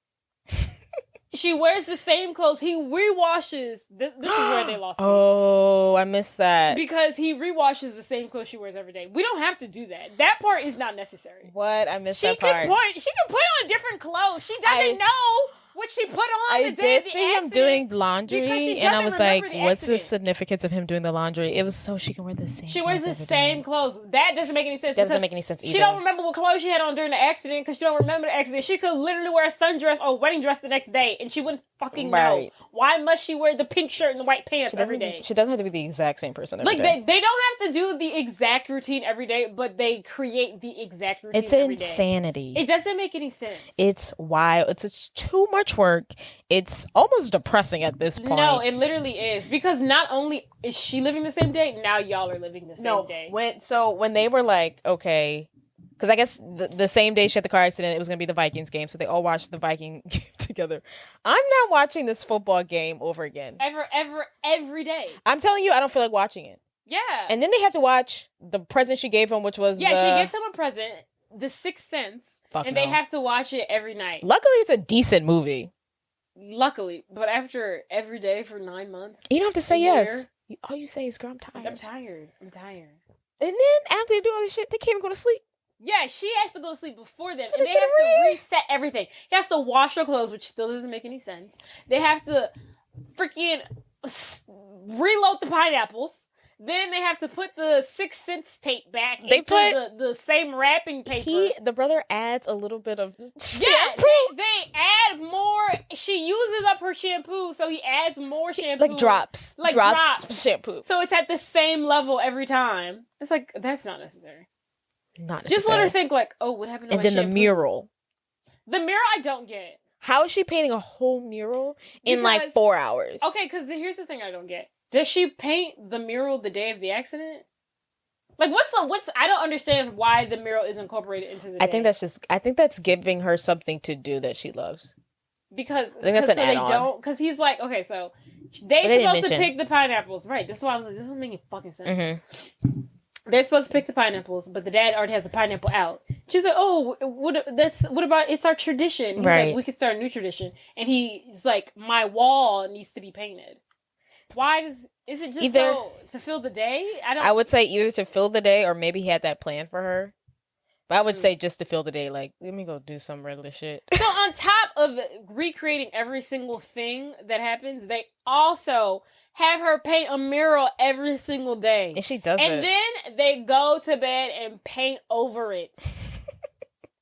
She wears the same clothes. He rewashes. This is where they lost me. Oh, I missed that. Because he rewashes the same clothes she wears every day. We don't have to do that. That part is not necessary. What? I missed that part. She can put on different clothes. She doesn't know what she put on the day of the accident. I did see him doing laundry, and I was like, what's the significance of him doing the laundry? It was so she can wear the same She wears the same clothes. That doesn't make any sense. That doesn't make any sense either. She don't remember what clothes she had on during the accident because she don't remember the accident. She could literally wear a sundress or a wedding dress the next day, and she wouldn't fucking know. Why must she wear the pink shirt and the white pants every day? She doesn't have to be the exact same person every day. They don't have to do the exact routine every day, but they create the exact routine every day. It's insanity. It doesn't make any sense. It's wild. It's too much work. It's almost depressing at this point. No, it literally is. Because not only is she living the same day, now y'all are living the same day. When they were like, okay, because I guess the same day she had the car accident, it was going to be the Vikings game, so they all watched the Viking game together. I'm not watching this football game over again. Every day. I'm telling you, I don't feel like watching it. Yeah. And then they have to watch the present she gave him, which was she gets him a present, The Sixth Sense, they have to watch it every night. Luckily, it's a decent movie. Luckily, but after every day for 9 months, you don't have to say yes. All you say is, "Girl, I'm tired." I'm tired. And then after they do all this shit, they can't even go to sleep. Yeah, she has to go to sleep before then, and they have to reset everything. He has to wash her clothes, which still doesn't make any sense. They have to freaking reload the pineapples. Then they have to put the Sixth Sense tape back into the same wrapping paper. The brother adds a little bit of shampoo. Yeah, they add more. She uses up her shampoo, so he adds more shampoo. Like drops shampoo. So it's at the same level every time. It's like, that's not necessary. Not necessary. Just let her think like, oh, what happened to my shampoo? And then the mural. The mural I don't get. How is she painting a whole mural in like 4 hours? Okay, because here's the thing I don't get. Does she paint the mural the day of the accident? Like, I don't understand why the mural is incorporated into the day. I think that's giving her something to do that she loves. Because I think that's an add-on. Because he's like, okay, so they're supposed to pick the pineapples. Right, this is why I was like, this doesn't make any fucking sense. Mm-hmm. They're supposed to pick the pineapples, but the dad already has a pineapple out. She's like, oh, what about, it's our tradition. He's like, we could start a new tradition. And he's like, my wall needs to be painted. Why is it just to fill the day? I would say either to fill the day or maybe he had that plan for her. But I would say just to fill the day, like, let me go do some regular shit. So on top of recreating every single thing that happens, they also have her paint a mural every single day. And she does it. And then they go to bed and paint over it.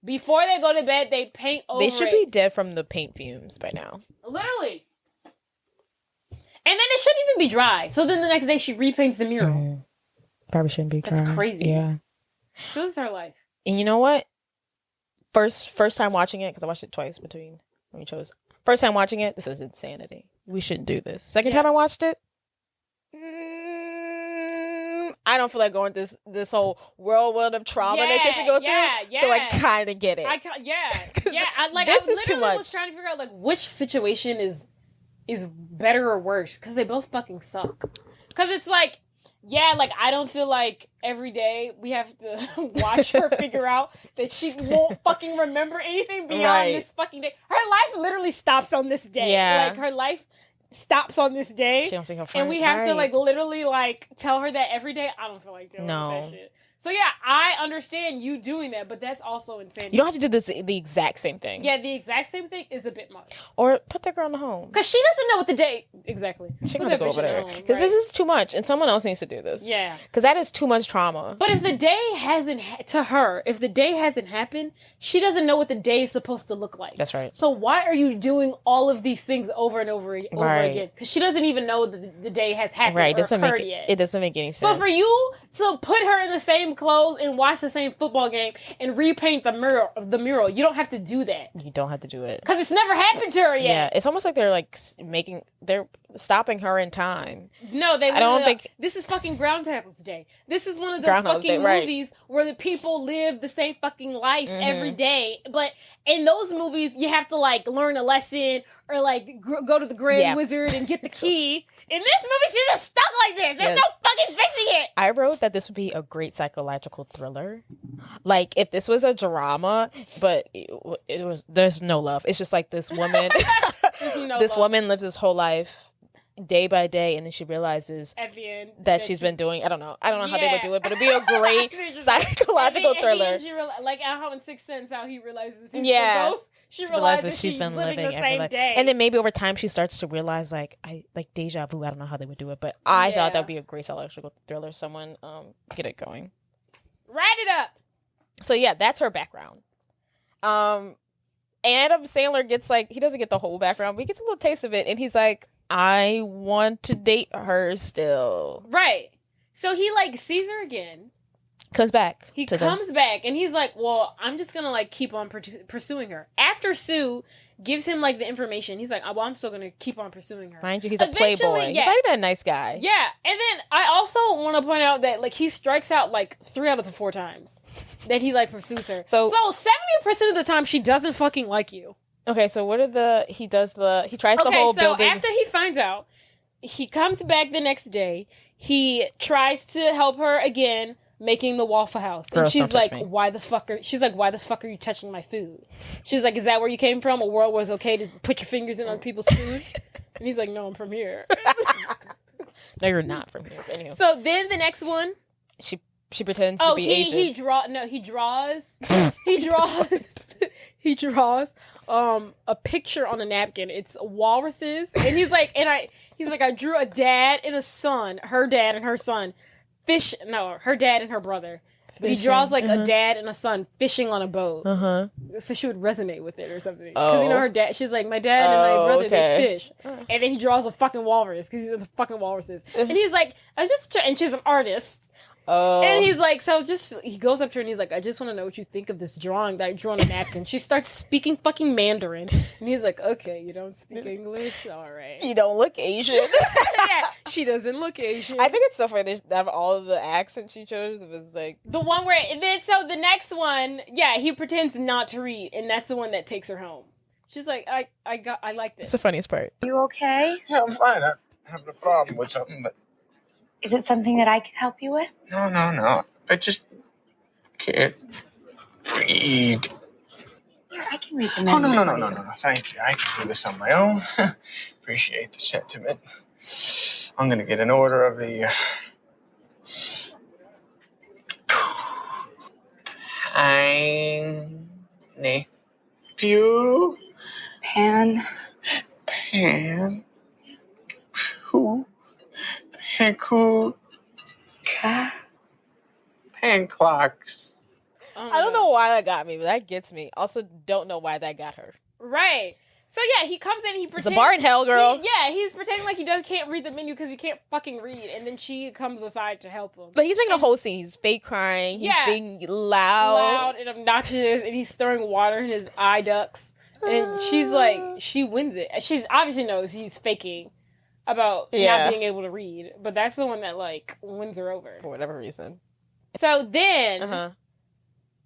Before they go to bed, they paint over it. They should be dead from the paint fumes by now. Literally. And then it shouldn't even be dry. So then the next day she repaints the mural. Probably shouldn't be dry. That's crazy. Yeah. So this is her life. And you know what? First time watching it, because I watched it twice when we chose. First time watching it, this is insanity. We shouldn't do this. Second time I watched it, I don't feel like going this whole whirlwind of trauma that she has to go through. So I kind of get it. I This is too much. Was trying to figure out like which situation is better or worse because they both fucking suck. Because it's like, yeah, like I don't feel like every day we have to watch her figure out that she won't fucking remember anything beyond this fucking day. Her life literally stops on this day. Yeah. Like her life stops on this day. She don't see her friends. And we have to like literally like tell her that every day. I don't feel like doing that shit. So yeah, I understand you doing that, but that's also insane. You don't have to do the exact same thing. Yeah, the exact same thing is a bit much. Or put that girl in the home. Because she doesn't know what the day... Exactly. She gonna go over there. Because this is too much, and someone else needs to do this. Yeah. Because that is too much trauma. But if the day hasn't... if the day hasn't happened, she doesn't know what the day is supposed to look like. That's right. So why are you doing all of these things over and over again? Because she doesn't even know that the day has happened or occurred yet. It doesn't make any sense. So for you to put her in the same clothes and watch the same football game and repaint the mural, you don't have to do that. You don't have to do it. Because it's never happened to her yet. Yeah, it's almost like they're like they're stopping her in time. No, I don't think this is fucking Groundhog's Day. This is one of those fucking movies where the people live the same fucking life every day. But in those movies, you have to like learn a lesson or like go to the Grand Wizard and get the key. In this movie, she's just stuck like this. There's no fucking fixing it. I wrote that this would be a great psychological thriller. Like if this was a drama, but there's no love. It's just like this woman, woman lives this whole life day by day, and then she realizes at the end that she's been doing. I don't know how they would do it, but it'd be a great psychological thriller. Like how in Sixth Sense, how he realizes he's a ghost. She realizes she's been living the same day. And then maybe over time she starts to realize like deja vu. I don't know how they would do it, but I thought that would be a great psychological thriller. Someone get it going. Write it up. So yeah, that's her background. Adam Sandler gets like, he doesn't get the whole background, but he gets a little taste of it, and he's like, I want to date her still. Right. So he like sees her again. Comes back. He comes back and he's like, well, I'm just going to like keep on pursuing her. After Sue gives him like the information, he's like, oh, well, I'm still going to keep on pursuing her. Mind you, he's a playboy. Yeah. He's not even a nice guy. Yeah. And then I also want to point out that like he strikes out like 3 out of the 4 times that he like pursues her. So 70% of the time she doesn't fucking like you. Okay, so he tries the whole building. Okay, so after he finds out, he comes back the next day. He tries to help her again, making the Waffle House. Girls, and she's like, why the fuck are you touching my food? She's like, is that where you came from? A world where it's okay to put your fingers in other people's food? And he's like, no, I'm from here. No, you're not from here. Anyway. So then the next one. She pretends to be Asian. He draws he draws a picture on a napkin. It's walruses. And he's like, I drew a dad and a son, her dad and her son. Her dad and her brother. But he draws like a dad and a son fishing on a boat. So she would resonate with it or something. Because her dad, she's like, my dad and my brother, they fish. And then he draws a fucking walrus because he's into fucking walruses. And he's like, and she's an artist. Oh. And he's like, he goes up to her and he's like, I just want to know what you think of this drawing that I drew on a napkin. She starts speaking fucking Mandarin. And he's like, okay, you don't speak English? All right. You don't look Asian. Yeah, she doesn't look Asian. I think it's so funny. Out of all of the accents she chose, it was like... The one where... And then, so the next one, he pretends not to read. And that's the one that takes her home. She's like, I like this. It's the funniest part. You okay? Yeah, I'm fine. I'm having a problem with something, but... Is it something that I can help you with? No. I just can't read. Here, I can read the Oh, menu. no. Thank you. I can do this on my own. Appreciate the sentiment. I'm going to get an order of the... Pew. Pan. Who? Panku. Panclocks. I don't know why that got me, but that gets me. Also, don't know why that got her. Right. So he comes in and he pretends... It's a bar in hell, girl. He's pretending like he can't read the menu because he can't fucking read. And then she comes aside to help him. But he's making a whole scene. He's fake crying. He's being loud and obnoxious. And he's throwing water in his eye ducts. And she's like, she wins it. She obviously knows he's faking. about Yeah. not being able to read, but that's the one that like wins her over For whatever reason. So then Uh-huh.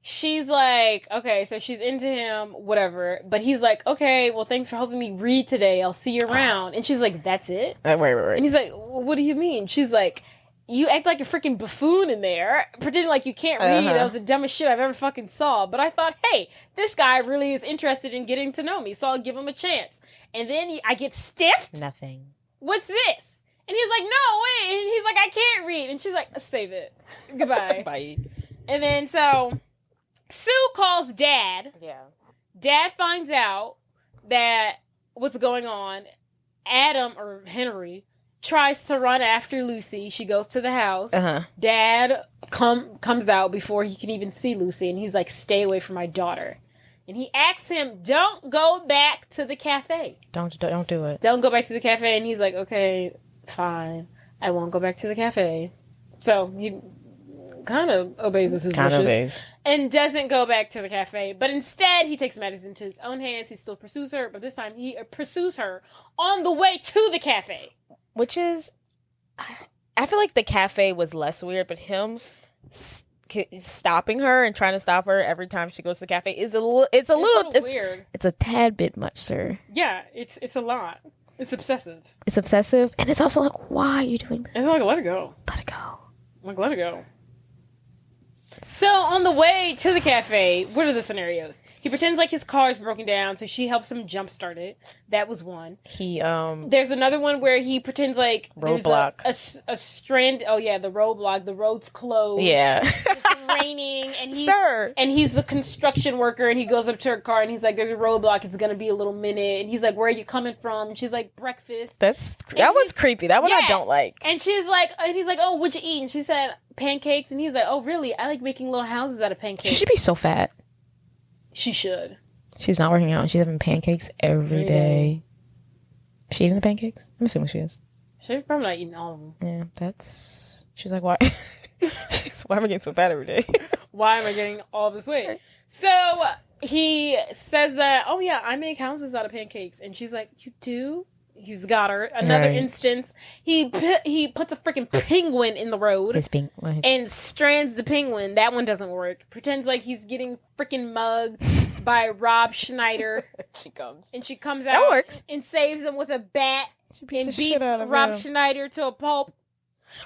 she's like, okay, so she's into him, whatever. But he's like, okay, well, thanks for helping me read today. I'll see you around. And she's like, that's it? Wait. And he's like, well, what do you mean? She's like, you act like a freaking buffoon in there, pretending like you can't read. That was the dumbest shit I've ever fucking saw. But I thought, hey, this guy really is interested in getting to know me, so I'll give him a chance. And then I get stiffed. Nothing. What's this? And he's like, no, wait. And he's like, I can't read. And she's like, save it. Goodbye. Bye. And then so Sue calls Dad. Yeah. Dad finds out that what's going on. Adam, or Henry, tries to run after Lucy. She goes to the house. Uh-huh. Dad comes out before he can even see Lucy. And he's like, stay away from my daughter. And he asks him, don't go back to the cafe. Don't do it. Don't go back to the cafe. And he's like, okay, fine. I won't go back to the cafe. So he kind of obeys his wishes. And doesn't go back to the cafe. But instead, he takes matters into his own hands. He still pursues her. But this time, he pursues her on the way to the cafe. Which is... I feel like the cafe was less weird, but him... stopping her and trying to stop her every time she goes to the cafe is a little weird. It's a tad bit much, sir. Yeah, it's a lot. It's obsessive. It's obsessive, and it's also like, why are you doing this? It's like, let it go. Let it go. Like, let it go. So on the way to the cafe, what are the scenarios? He pretends like his car is broken down, so she helps him jumpstart it. That was one. There's another one where he pretends like roadblock. There's a strand. Oh yeah, the roadblock. The road's closed. Yeah. It's raining, and he's the construction worker, and he goes up to her car, and he's like, "There's a roadblock. It's gonna be a little minute." And he's like, "Where are you coming from?" And she's like, "Breakfast." That one's creepy. That one I don't like. And he's like, "Oh, what'd you eat?" And she said, "Pancakes." And he's like, "Oh, really? I like making little houses out of pancakes." She should be so fat. She should. She's not working out. She's having pancakes every day. Is she eating the pancakes? I'm assuming she is. She's probably not eating all of them. Yeah, she's like, why? Why am I getting so fat every day? Why am I getting all this weight? So he says that, oh yeah, I make houses out of pancakes. And she's like, you do? He's got her. Another instance, he puts a freaking penguin in the road and strands the penguin. That one doesn't work. Pretends like he's getting freaking mugged by Rob Schneider. She comes out. That works. And saves him with a bat and beats Rob Schneider to a pulp.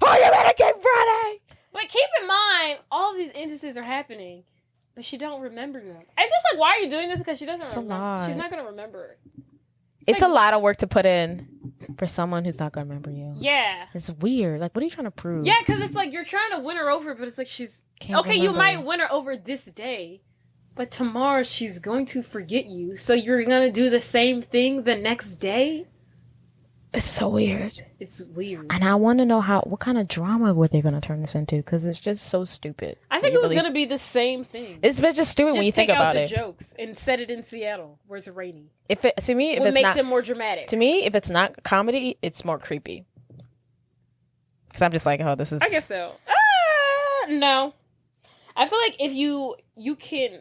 Oh, you better get ready! But keep in mind, all of these instances are happening, but she don't remember them. It's just like, why are you doing this? Because she doesn't remember. She's not going to remember. It's like, a lot of work to put in for someone who's not going to remember you. Yeah. It's weird. Like, what are you trying to prove? Yeah, because it's like you're trying to win her over, but it's like she's... Okay, you might win her over this day, but tomorrow she's going to forget you. So you're going to do the same thing the next day? It's so weird. It's weird. And I want to know what kind of drama were they going to turn this into? Because it's just so stupid. I think it was going to be the same thing. It's just stupid when you think about it. Just take out the jokes and set it in Seattle where it's raining. What makes it more dramatic? To me, if it's not comedy, it's more creepy. Because I'm just like, oh, this is... I guess so. No. I feel like if you can...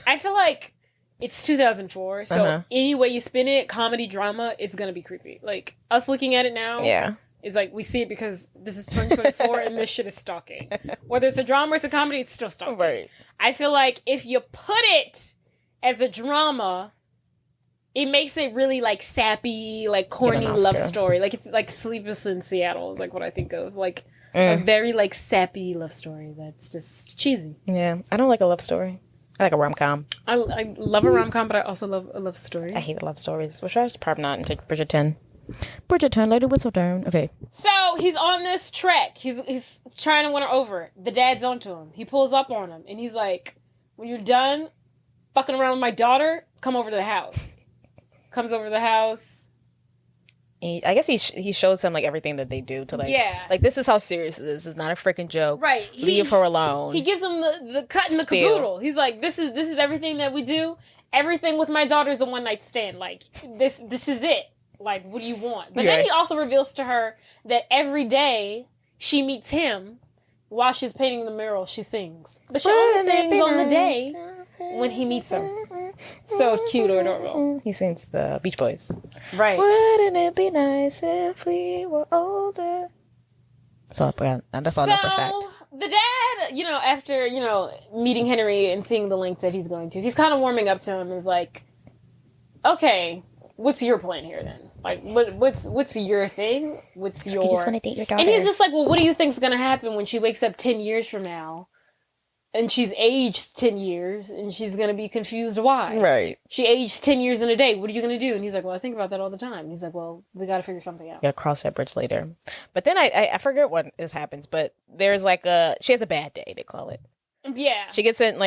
I feel like it's 2004, so any way you spin it, comedy, drama, it's going to be creepy. Like, us looking at it now... Yeah. Is like, we see it because this is 2024 and this shit is stalking. Whether it's a drama or it's a comedy, it's still stalking. Right. I feel like if you put it as a drama, it makes it really like sappy, like corny love story. Like it's like Sleepless in Seattle is like what I think of. Like a very like sappy love story that's just cheesy. Yeah. I don't like a love story. I like a rom-com. I love a rom-com, but I also love a love story. I hate love stories. Which I was probably not into Bridgerton. Bridgerton, Lady Whistledown. Okay. So he's on this trek. He's trying to win her over. The dad's onto him. He pulls up on him, and he's like, "When you're done fucking around with my daughter, come over to the house." Comes over to the house. I guess he shows him like everything that they do to like this is how serious it is. This is not a freaking joke. Right. Leave her alone. He gives him the cut and the caboodle. He's like, this is everything that we do. Everything with my daughter is a one night stand. Like this is it. Like, what do you want? But then he also reveals to her that every day she meets him while she's painting the mural, she sings. But she only sings on the day when he meets her. So cute or adorable. He sings the Beach Boys. Right. Wouldn't it be nice if we were older? So that's all I know for a fact. The dad, after, meeting Henry and seeing the lengths that he's going to, he's kind of warming up to him and is like, okay, what's your plan here then? Like, what's your thing? What's your... You just want to date your daughter. And he's just like, well, what do you think's going to happen when she wakes up 10 years from now and she's aged 10 years and she's going to be confused why? Right. She aged 10 years in a day. What are you going to do? And he's like, well, I think about that all the time. And he's like, well, we got to figure something out. Gotta cross that bridge later. But then I forget what happens, but there's she has a bad day, they call it. Yeah. She gets in,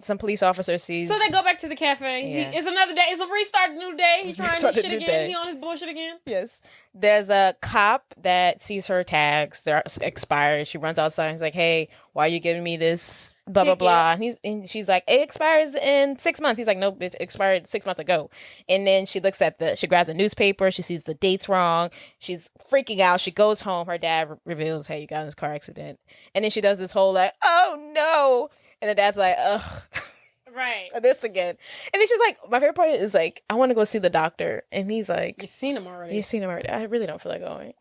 some police officer sees. So they go back to the cafe. Yeah. It's another day. It's a restart, new day. He's trying his shit again. Day. He on his bullshit again. Yes. There's a cop that sees her tags. They're expired. She runs outside and he's like, hey, why are you giving me this? Blah, blah, blah. And she's like, it expires in 6 months. He's like, nope, it expired 6 months ago. And then she looks she grabs a newspaper. She sees the dates wrong. She's freaking out. She goes home. Her dad reveals, hey, you got in this car accident. And then she does this whole oh no. And the dad's like, ugh. Right. This again. And then she's like, my favorite part is I want to go see the doctor. And he's like, You've seen him already. I really don't feel like going.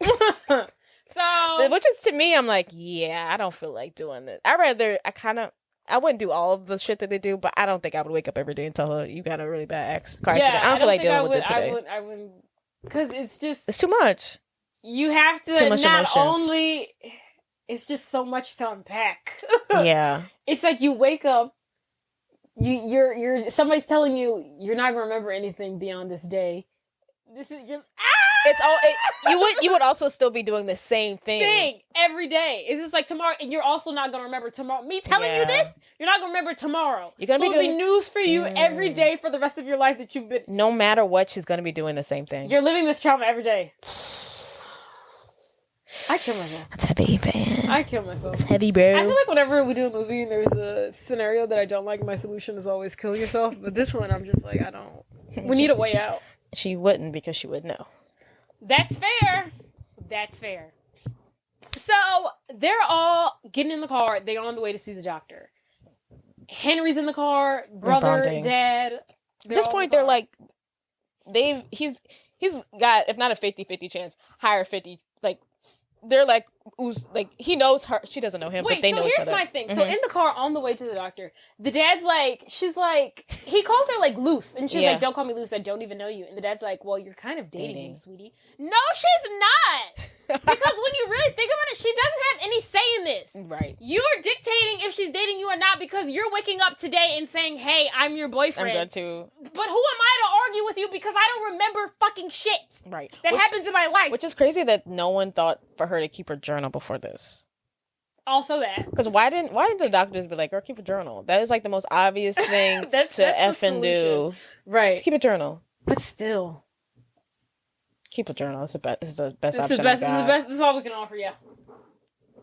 So, which is to me, I'm like, yeah, I don't feel like doing this. I wouldn't do all of the shit that they do, but I don't think I would wake up every day and tell her you got a really bad car accident. I don't feel like dealing with it today. I wouldn't, because it's too much. You have to too much not emotions. only. It's just so much to unpack. Yeah, it's like you wake up. You're somebody's telling you you're not gonna remember anything beyond this day. This is your. It's all you would also still be doing the same thing every day. It's just like tomorrow, and you're also not gonna remember tomorrow. Me telling you this, you're not gonna remember tomorrow. You're gonna be news for you every day for the rest of your life that you've been. No matter what, she's gonna be doing the same thing. You're living this trauma every day. I kill myself. That's heavy, man. I kill myself. It's heavy, bro. I feel like whenever we do a movie and there's a scenario that I don't like, my solution is always kill yourself. But this one, I'm just like, I don't. We need a way out. She wouldn't because she would know. That's fair. That's fair. So they're all getting in the car. They're on the way to see the doctor. Henry's in the car. Brother, dad. At this point, they're like, he's got, if not a 50-50 chance, higher 50. Like, they're like, he knows her. She doesn't know him, but they know each other. So here's my thing. So in the car on the way to the doctor, the dad's like, he calls her like Luce. And she's like, don't call me Luce. I don't even know you. And the dad's like, well, you're kind of dating him, sweetie. No, she's not. Because when you really think about it, she doesn't have any say in this. Right. You're dictating if she's dating you or not because you're waking up today and saying, hey, I'm your boyfriend. I'm going to. But who am I to argue with you because I don't remember fucking shit. Right. That happens in my life. Which is crazy that no one thought for her to keep her journal before this. Also that. Because why didn't the doctors be like, girl, keep a journal? That is like the most obvious thing to effing do. Right. Keep a journal. But still. Keep a journal. It's the best option. This is the all we can offer, yeah.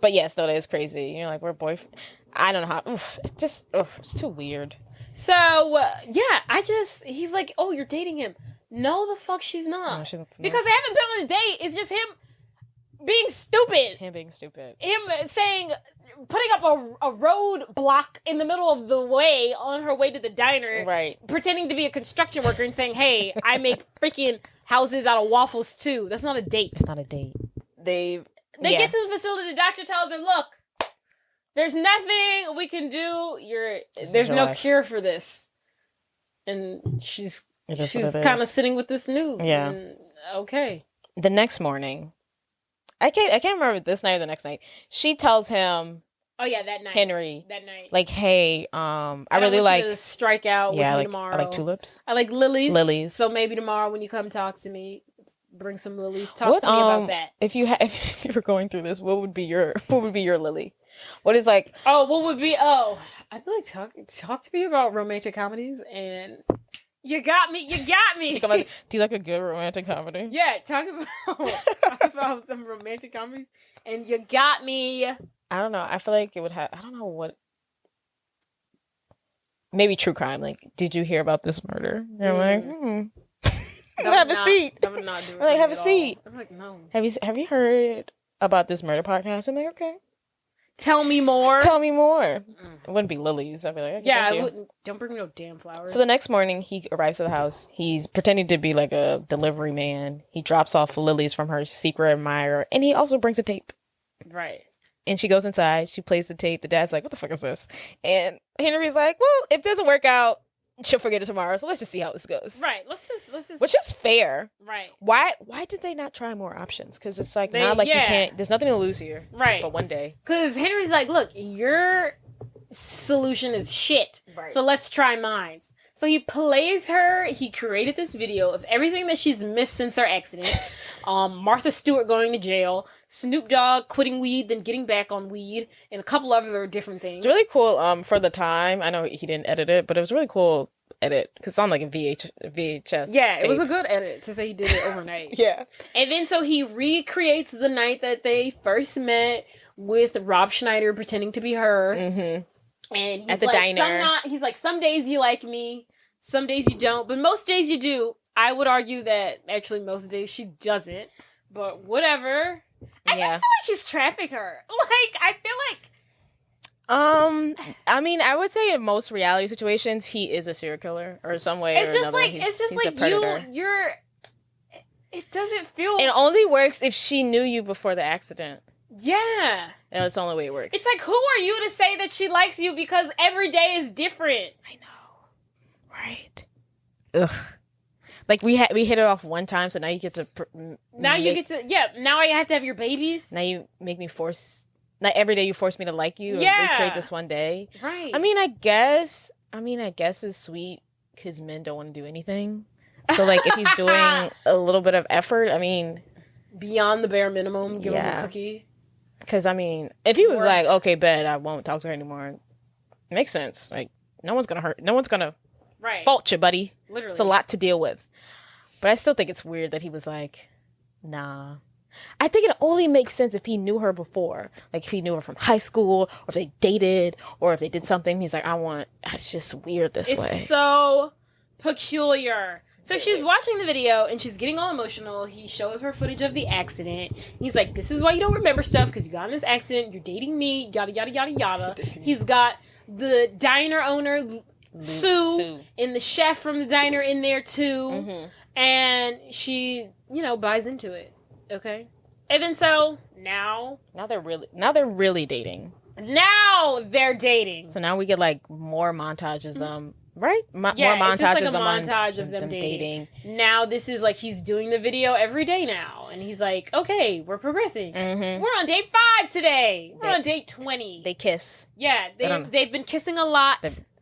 But yes, no, that is crazy. You're like, we're boyfriend. I don't know how. It's too weird. So, he's like, oh, you're dating him. No, the fuck she's not. No, because they haven't been on a date. It's just him being stupid. Him being stupid. Him putting up a roadblock in the middle of the way on her way to the diner. Right. Pretending to be a construction worker and saying, hey, I make freaking houses out of waffles too. That's not a date. It's not a date. They get to the facility. The doctor tells her, look, there's nothing we can do. There's no cure for this. And she's kind of sitting with this news. Yeah. And, okay. The next morning, I can't remember this night or the next night. She tells him, oh yeah, that night, Henry, that night, like, hey, I really like to strike out with me tomorrow. I like tulips. I like lilies. Lilies. So maybe tomorrow when you come talk to me, bring some lilies. Talk to me about that. If you were going through this, what would be your lily? What is like? Oh, what would be? Oh, I'd be like talk to me about romantic comedies and. You got me. Do you like a good romantic comedy? Yeah, talk about some romantic comedies, and you got me. I don't know. I feel like it would have. I don't know what. Maybe true crime. Like, did you hear about this murder? And I'm like, have a seat. I would not do it. Have a seat. I'm like, no. Have you heard about this murder podcast? I'm like, okay. Tell me more. Tell me more. It wouldn't be lilies. I'd be like, okay, Yeah, thank I you. wouldn't. Don't bring me no damn flowers. So the next morning, he arrives at the house. He's pretending to be like a delivery man. He drops off lilies from her secret admirer, and he also brings a tape. Right. And she goes inside. She plays the tape. The dad's like, what the fuck is this? And Henry's like, well, if it doesn't work out, she'll forget it tomorrow. So let's just see how this goes. Right. Let's just. Which is fair. Right. Why did they not try more options? Because it's like, They- not like yeah. you can't, there's nothing to lose here. Right. But one day. Because Henry's like, look, your solution is shit. Right. So let's try mine. So he plays her. He created this video of everything that she's missed since her accident. Martha Stewart going to jail, Snoop Dogg quitting weed, then getting back on weed, and a couple other different things. It's really cool for the time. I know he didn't edit it, but it was really cool edit because it's on like a VHS. Yeah, it was a tape. good edit to say he did it overnight. Yeah. And then so he recreates the night that they first met with Rob Schneider pretending to be her. Mm-hmm. And he's At the like, diner. he's like, some days you like me, some days you don't, but most days you do. I would argue that actually most days she doesn't, but whatever. I just feel like he's trapping her. Like, I feel like... I mean, I would say in most reality situations, he is a serial killer or some way It's or just another. like, He's it's just a like predator. you're... It doesn't feel... It only works if she knew you before the accident. Yeah. And that's the only way it works. It's like, who are you to say that she likes you because every day is different? I know. Right. Ugh. Like we hit it off one time, so now you get to Now you get to... Yeah, now I have to have your babies. Now you make me force... Not every day you force me to like you. Yeah. And recreate this one day. Right. I mean, I guess it's sweet because men don't want to do anything. So, like, if he's doing a little bit of effort, I mean... Beyond the bare minimum, give him Yeah. a cookie. Because, I mean, if he was Or- like, okay, bet, I won't talk to her anymore, it makes sense. Like, no one's going to hurt. No one's going to Right. fault you, buddy. Literally. It's a lot to deal with. But I still think it's weird that he was like, nah. I think it only makes sense if he knew her before. Like, if he knew her from high school, or if they dated, or if they did something. He's like, it's just weird this It's way. so peculiar. So she's watching the video and she's getting all emotional. He shows her footage of the accident. He's like, this is why you don't remember stuff, because you got in this accident, you're dating me, yada, yada, yada, yada. He's got the diner owner, Sue, and the chef from the diner in there too. Mm-hmm. And she, buys into it. Okay? And then so, now Now they're really dating. Now they're dating. So now we get like more montages, right? Yeah, More it's just like montages a montage of them dating. Now this is like he's doing the video every day now, and he's like, "Okay, we're progressing. Mm-hmm. We're on date 5 today. We're on date 20." They kiss, yeah, they've been kissing a lot.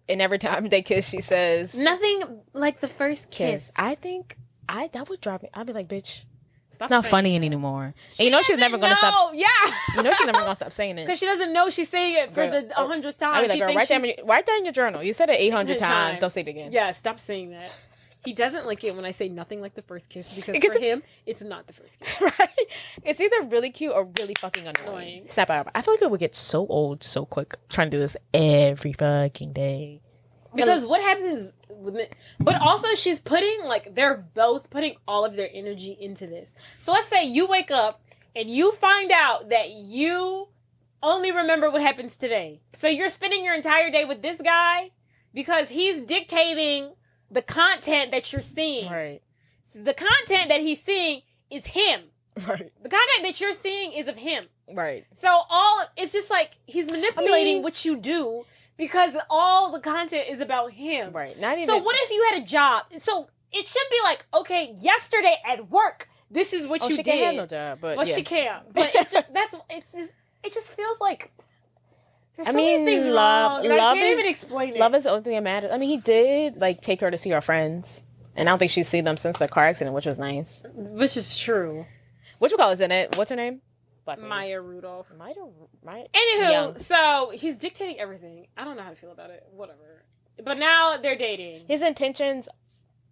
and every time they kiss, she says, Nothing like the first kiss. I think that would drive me. I'd be like, bitch, Stop it's not saying funny that. anymore. And you know she's never gonna stop. Yeah, You know she's never gonna stop saying it. because she doesn't know she's saying it for Girl, the 100th time. I'd be like, She girl, thinks write that in your journal. You said it 800 times. times. Don't say it again. Yeah, stop saying that. He doesn't like it when I say nothing like the first kiss because Because for him, it's not the first kiss. Right? It's either really cute or really fucking annoying. Annoying. Snap out. I feel like it would get so old so quick trying to do this every fucking day. Because what happens with it, but also they're both putting all of their energy into this. So let's say you wake up and you find out that you only remember what happens today. So you're spending your entire day with this guy because he's dictating the content that you're seeing. Right. The content that he's seeing is him. Right. The content that you're seeing is of him. Right. So it's just like he's manipulating what you do because all the content is about him. Right. Not even. So what if you had a job? So it should be like, okay, yesterday at work, this is what you she did. can't have no job, but Well, yeah. she can't. But it just feels like there's so many things love wrong, and I can't is even explain it. love is the only thing that matters. I mean, he did like take her to see her friends, and I don't think she's seen them since the car accident, which was nice. Which is true. Whatchamacallit is in it? What's her name? Black lady. Maya Rudolph. Maya. Anywho, Young. so he's dictating everything. I don't know how to feel about it. Whatever. But now they're dating. His intentions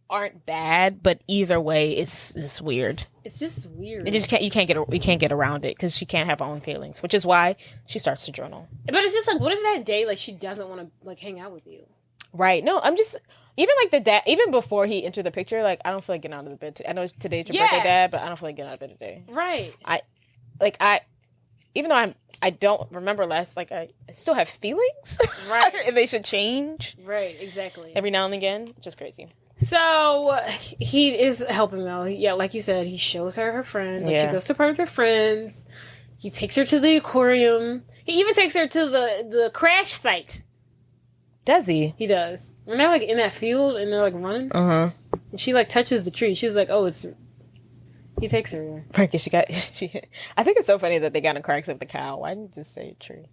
aren't bad, but either way, it's just weird. It's just weird. You can't get around it because she can't have her own feelings, which is why she starts to journal. But it's just like, what if that day, like, she doesn't want to, like, hang out with you? Right. No, I'm just even like the dad. Even before he entered the picture, like I don't feel like getting out of the bed. I know today's your birthday, Dad, but I don't feel like getting out of bed today. Right. Even though I don't remember last, like, I still have feelings. Right. And they should change. Right, exactly. Every now and again. Just crazy. So he is helping though. Yeah, like you said, he shows her friends. Like, she goes to party with her friends. He takes her to the aquarium. He even takes her to the crash site. Does he? He does. And they're like in that field and they're like running. Uh-huh. And she like touches the tree. She's like, oh, it's... He takes her there. Right, because I think it's so funny that they got in a car except the cow. Why didn't you just say tree?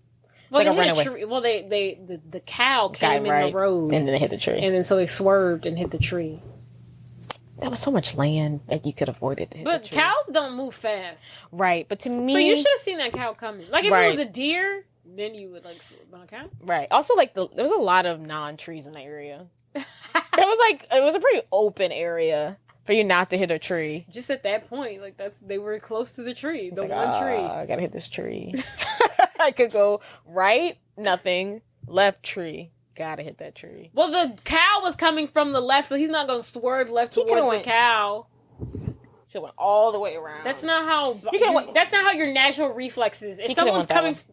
Well, like a they hit runaway. the cow came in the road. And then they hit the tree. And then so they swerved and hit the tree. That was so much land that you could avoid it. But cows don't move fast. Right, but to me... So you should have seen that cow coming. Like, if it was a deer, then you would, like, swerve on a cow. Right. Also, like, there was a lot of non-trees in that area. It was a pretty open area for you not to hit a tree. Just at that point, like, they were close to the tree. It's the like, one tree. I gotta hit this tree. I could go right, nothing, left tree. Gotta hit that tree. Well, the cow was coming from the left, so he's not going to swerve left towards the cow. She went all the way around. That's not how. That's not how your natural reflexes. If someone's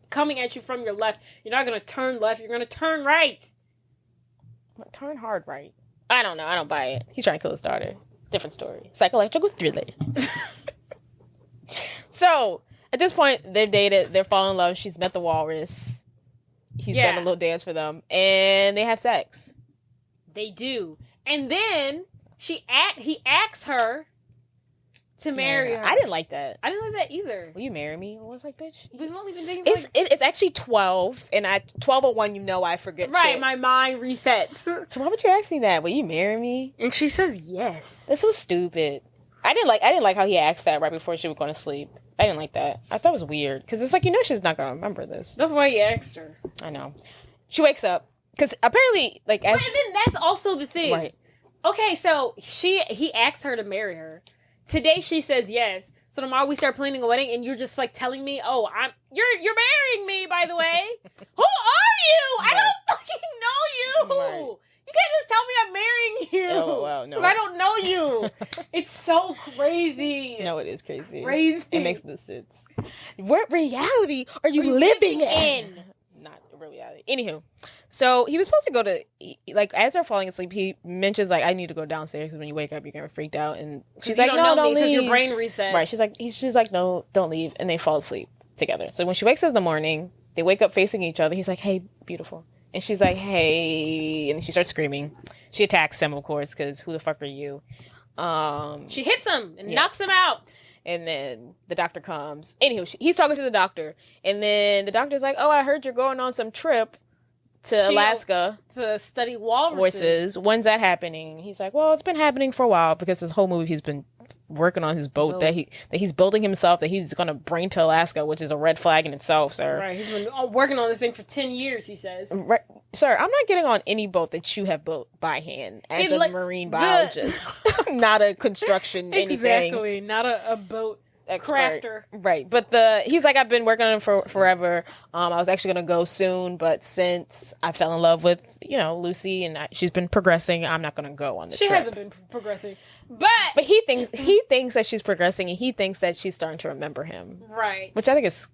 coming at you from your left, you're not going to turn left. You're going to turn right. Turn hard right. I don't know. I don't buy it. He's trying to kill his daughter. Different story. Psychological thriller. So at this point, they've dated. They're falling in love. She's met the walrus. He's done a little dance for them, and they have sex. They do, and then he asks her to marry her. I didn't like that. I didn't like that either. Will you marry me? I was like, bitch. We've only been dating. It's actually 12, and at 12:01, I forget. Right, shit. my mind resets. So why would you ask me that? Will you marry me? And she says yes. This was stupid. I didn't like how he asked that right before she was going to sleep. I didn't like that. I thought it was weird. Because it's like, she's not going to remember this. That's why he asked her. I know. She wakes up. Because apparently, like, as... But then that's also the thing. Right. Okay, so he asked her to marry her. Today she says yes. So tomorrow we start planning a wedding and you're just like telling me, oh, you're marrying me, by the way. Who are you? I don't fucking know you. Right. You can't just tell me I'm marrying you. Oh, well, no. Because I don't know you. It's so crazy. No, it is crazy. Crazy. It makes no sense. What reality are you living in? Not real reality. Anywho, so he was supposed to go to, like, as they're falling asleep, he mentions, like, I need to go downstairs because when you wake up, you're going to freak out. And she's like, no, don't leave. Because your brain resets. Right. She's like, no, don't leave. And they fall asleep together. So when she wakes up in the morning, they wake up facing each other. He's like, hey, beautiful. And she's like, hey. And she starts screaming. She attacks him, of course, because who the fuck are you? She hits him and knocks him out. And then the doctor comes. Anywho, he's talking to the doctor. And then the doctor's like, oh, I heard you're going on some trip to Alaska. To study walruses. When's that happening? He's like, well, it's been happening for a while because this whole movie he's been working on his boat that he's building himself that he's going to bring to Alaska, which is a red flag in itself, sir. Right. He's been working on this thing for 10 years, he says. Right. Sir, I'm not getting on any boat that you have built by hand as a marine biologist, not a construction anything. Exactly. Not a boat crafter. Right. But he's like, I've been working on it for forever. I was actually going to go soon, but since I fell in love with, Lucy and she's been progressing, I'm not going to go on the trip. She hasn't been progressing. But he thinks that she's progressing and he thinks that she's starting to remember him. Right. Which I think is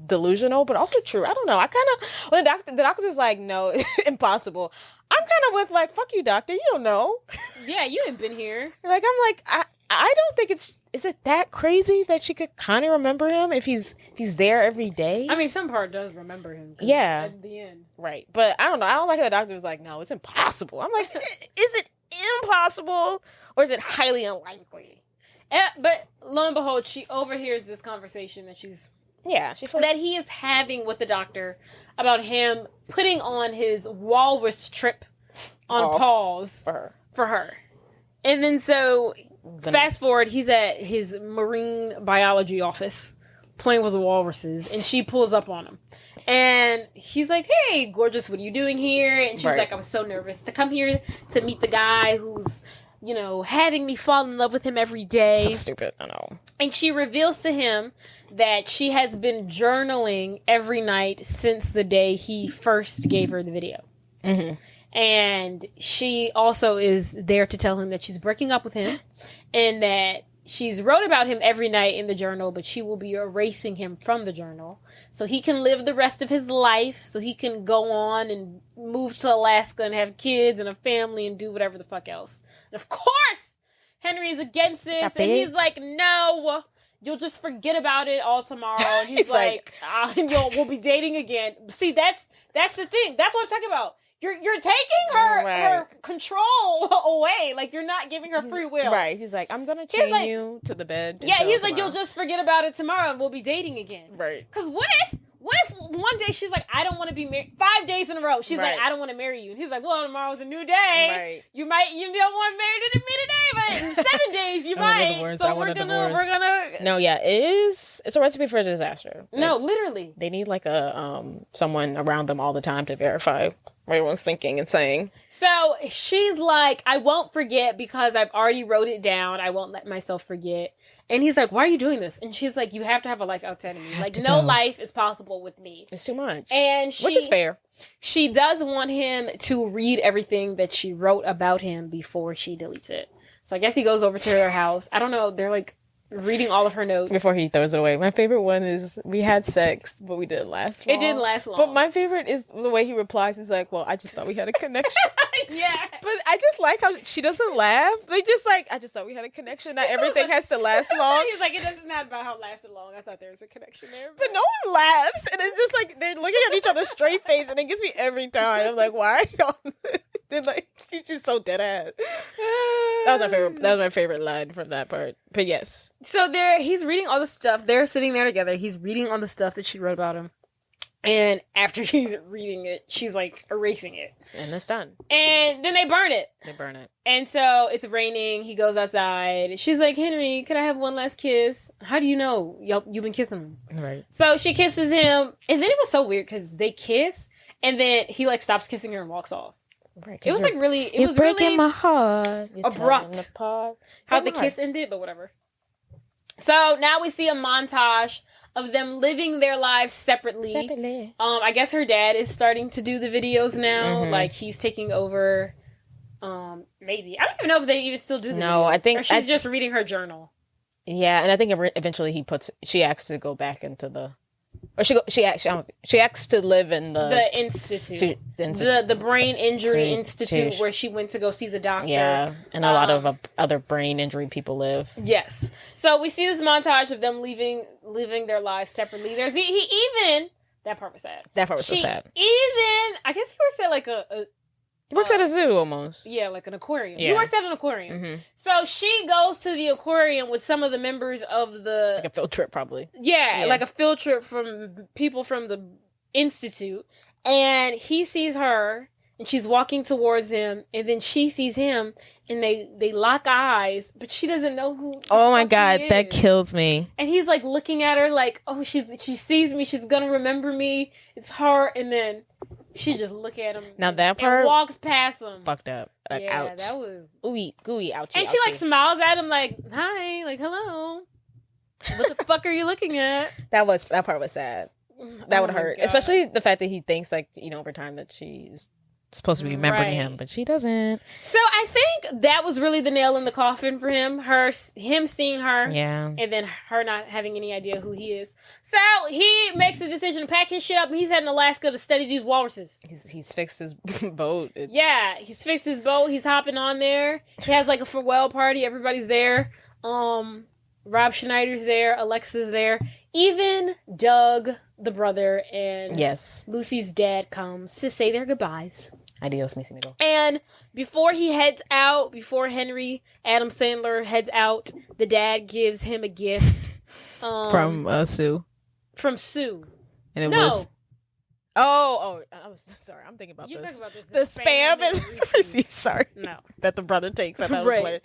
delusional, but also true. I don't know. I kind of, the doctor's is like, no, impossible. I'm kind of with like, fuck you, doctor. You don't know. Yeah, you ain't been here. Like, I'm like, I don't think is it that crazy that she could kind of remember him if he's there every day? I mean, some part does remember him. Yeah. At the end. Right. But I don't know. I don't like how the doctor was like, no, it's impossible. I'm like, is it impossible or is it highly unlikely? But lo and behold, she overhears this conversation that that he is having with the doctor about him putting on his walrus trip on pause for her. And then so fast forward, he's at his marine biology office playing with the walruses, and she pulls up on him. And he's like, hey, gorgeous, what are you doing here? And she's like, I was so nervous to come here to meet the guy who's, having me fall in love with him every day. So stupid, I know. And she reveals to him that she has been journaling every night since the day he first gave her the video. Mm-hmm. And she also is there to tell him that she's breaking up with him and that she's wrote about him every night in the journal, but she will be erasing him from the journal so he can live the rest of his life, so he can go on and move to Alaska and have kids and a family and do whatever the fuck else. And of course, Henry is against this, and he's like, no, you'll just forget about it all tomorrow. And he's like, we'll be dating again. See, that's the thing. That's what I'm talking about. You're taking her control away. Like, you're not giving her free will. Right. He's like, I'm going to chain you to the bed. Yeah, he's like, you'll just forget about it tomorrow and we'll be dating again. Right. Because what if one day she's like, I don't want to be married. 5 days in a row, she's like, I don't want to marry you. And he's like, well, tomorr's a new day. Right. You don't want married to me today, but in 7 days you might. So we're gonna. No, yeah, it's a recipe for a disaster. No, literally. They need like a someone around them all the time to verify what everyone's thinking and saying. So she's like, I won't forget because I've already wrote it down. I won't let myself forget. And he's like, why are you doing this? And she's like, you have to have a life outside of me. Like, no life is possible with me. It's too much. And which is fair. She does want him to read everything that she wrote about him before she deletes it. So I guess he goes over to her house. I don't know. They're like reading all of her notes before he throws it away. My favorite one is, we had sex, but we didn't last long. It didn't last long. But my favorite is the way he replies. He's like, well, I just thought we had a connection. Yeah. But I just like how she doesn't laugh. They just like, I just thought we had a connection. Not everything has to last long. He's like, it doesn't matter about how it lasted long. I thought there was a connection there. But no one laughs. And it's just like, they're looking at each other's straight face, and it gets me every time. I'm like, why are y'all? They're like, he's just so dead ass. That was my favorite line from that part. But yes. So he's reading all the stuff. They're sitting there together. He's reading all the stuff that she wrote about him. And after he's reading it, she's like erasing it. And it's done. And then they burn it. And so it's raining. He goes outside. She's like, Henry, could I have one last kiss? How do you know? You've been kissing him. Right. So she kisses him. And then it was so weird because they kiss. And then he like stops kissing her and walks off. Right, it was like really, it was breaking really my heart. abrupt how the kiss ended, but whatever. So now we see a montage of them living their lives separately. I guess her dad is starting to do the videos now. Mm-hmm. Like he's taking over. Maybe I don't even know if they even still do the videos. No, I think she's just reading her journal. Yeah, and I think eventually she asks to go back into the. Or she asks to live in the institute, the brain injury institute where she went to go see the doctor. Yeah, and a lot of other brain injury people live. Yes, so we see this montage of them living their lives separately. There's he even that part was sad. That part was so sad. Even I guess he works at like he works at a zoo almost. Yeah, like an aquarium. Yeah. He works at an aquarium. Mm-hmm. So she goes to the aquarium with some of the members of the... Like a field trip, probably. Yeah, like a field trip from people from the institute. And he sees her, and she's walking towards him, and then she sees him, and they lock eyes, but she doesn't know who... Oh my God, that kills me. And he's like looking at her like, oh, she sees me, she's gonna remember me, it's her, and then... She just look at him. Now that part walks past him. Fucked up. Like, yeah, ouch. that was gooey, ouchie. And she like smiles at him like, "Hi, like hello. What the fuck are you looking at?" That part was sad. That would hurt, especially the fact that he thinks like over time that she's supposed to be remembering him, but she doesn't. So I think that was really the nail in the coffin for him. Him seeing her, and then her not having any idea who he is. So he makes the decision to pack his shit up, and he's heading to Alaska to study these walruses. He's fixed his boat. Yeah, he's fixed his boat. He's hopping on there. He has like a farewell party. Everybody's there. Rob Schneider's there. Alexa's there. Even Doug, the brother, and Lucy's dad comes to say their goodbyes. Adios, Missy Miguel. And before he heads out, before Henry, Adam Sandler heads out, the dad gives him a gift. From Sue. From Sue. And it was... Oh, I was sorry. I'm thinking about this. About this. The spam and receipts. Sorry. No. That the brother takes. I thought it was hilarious.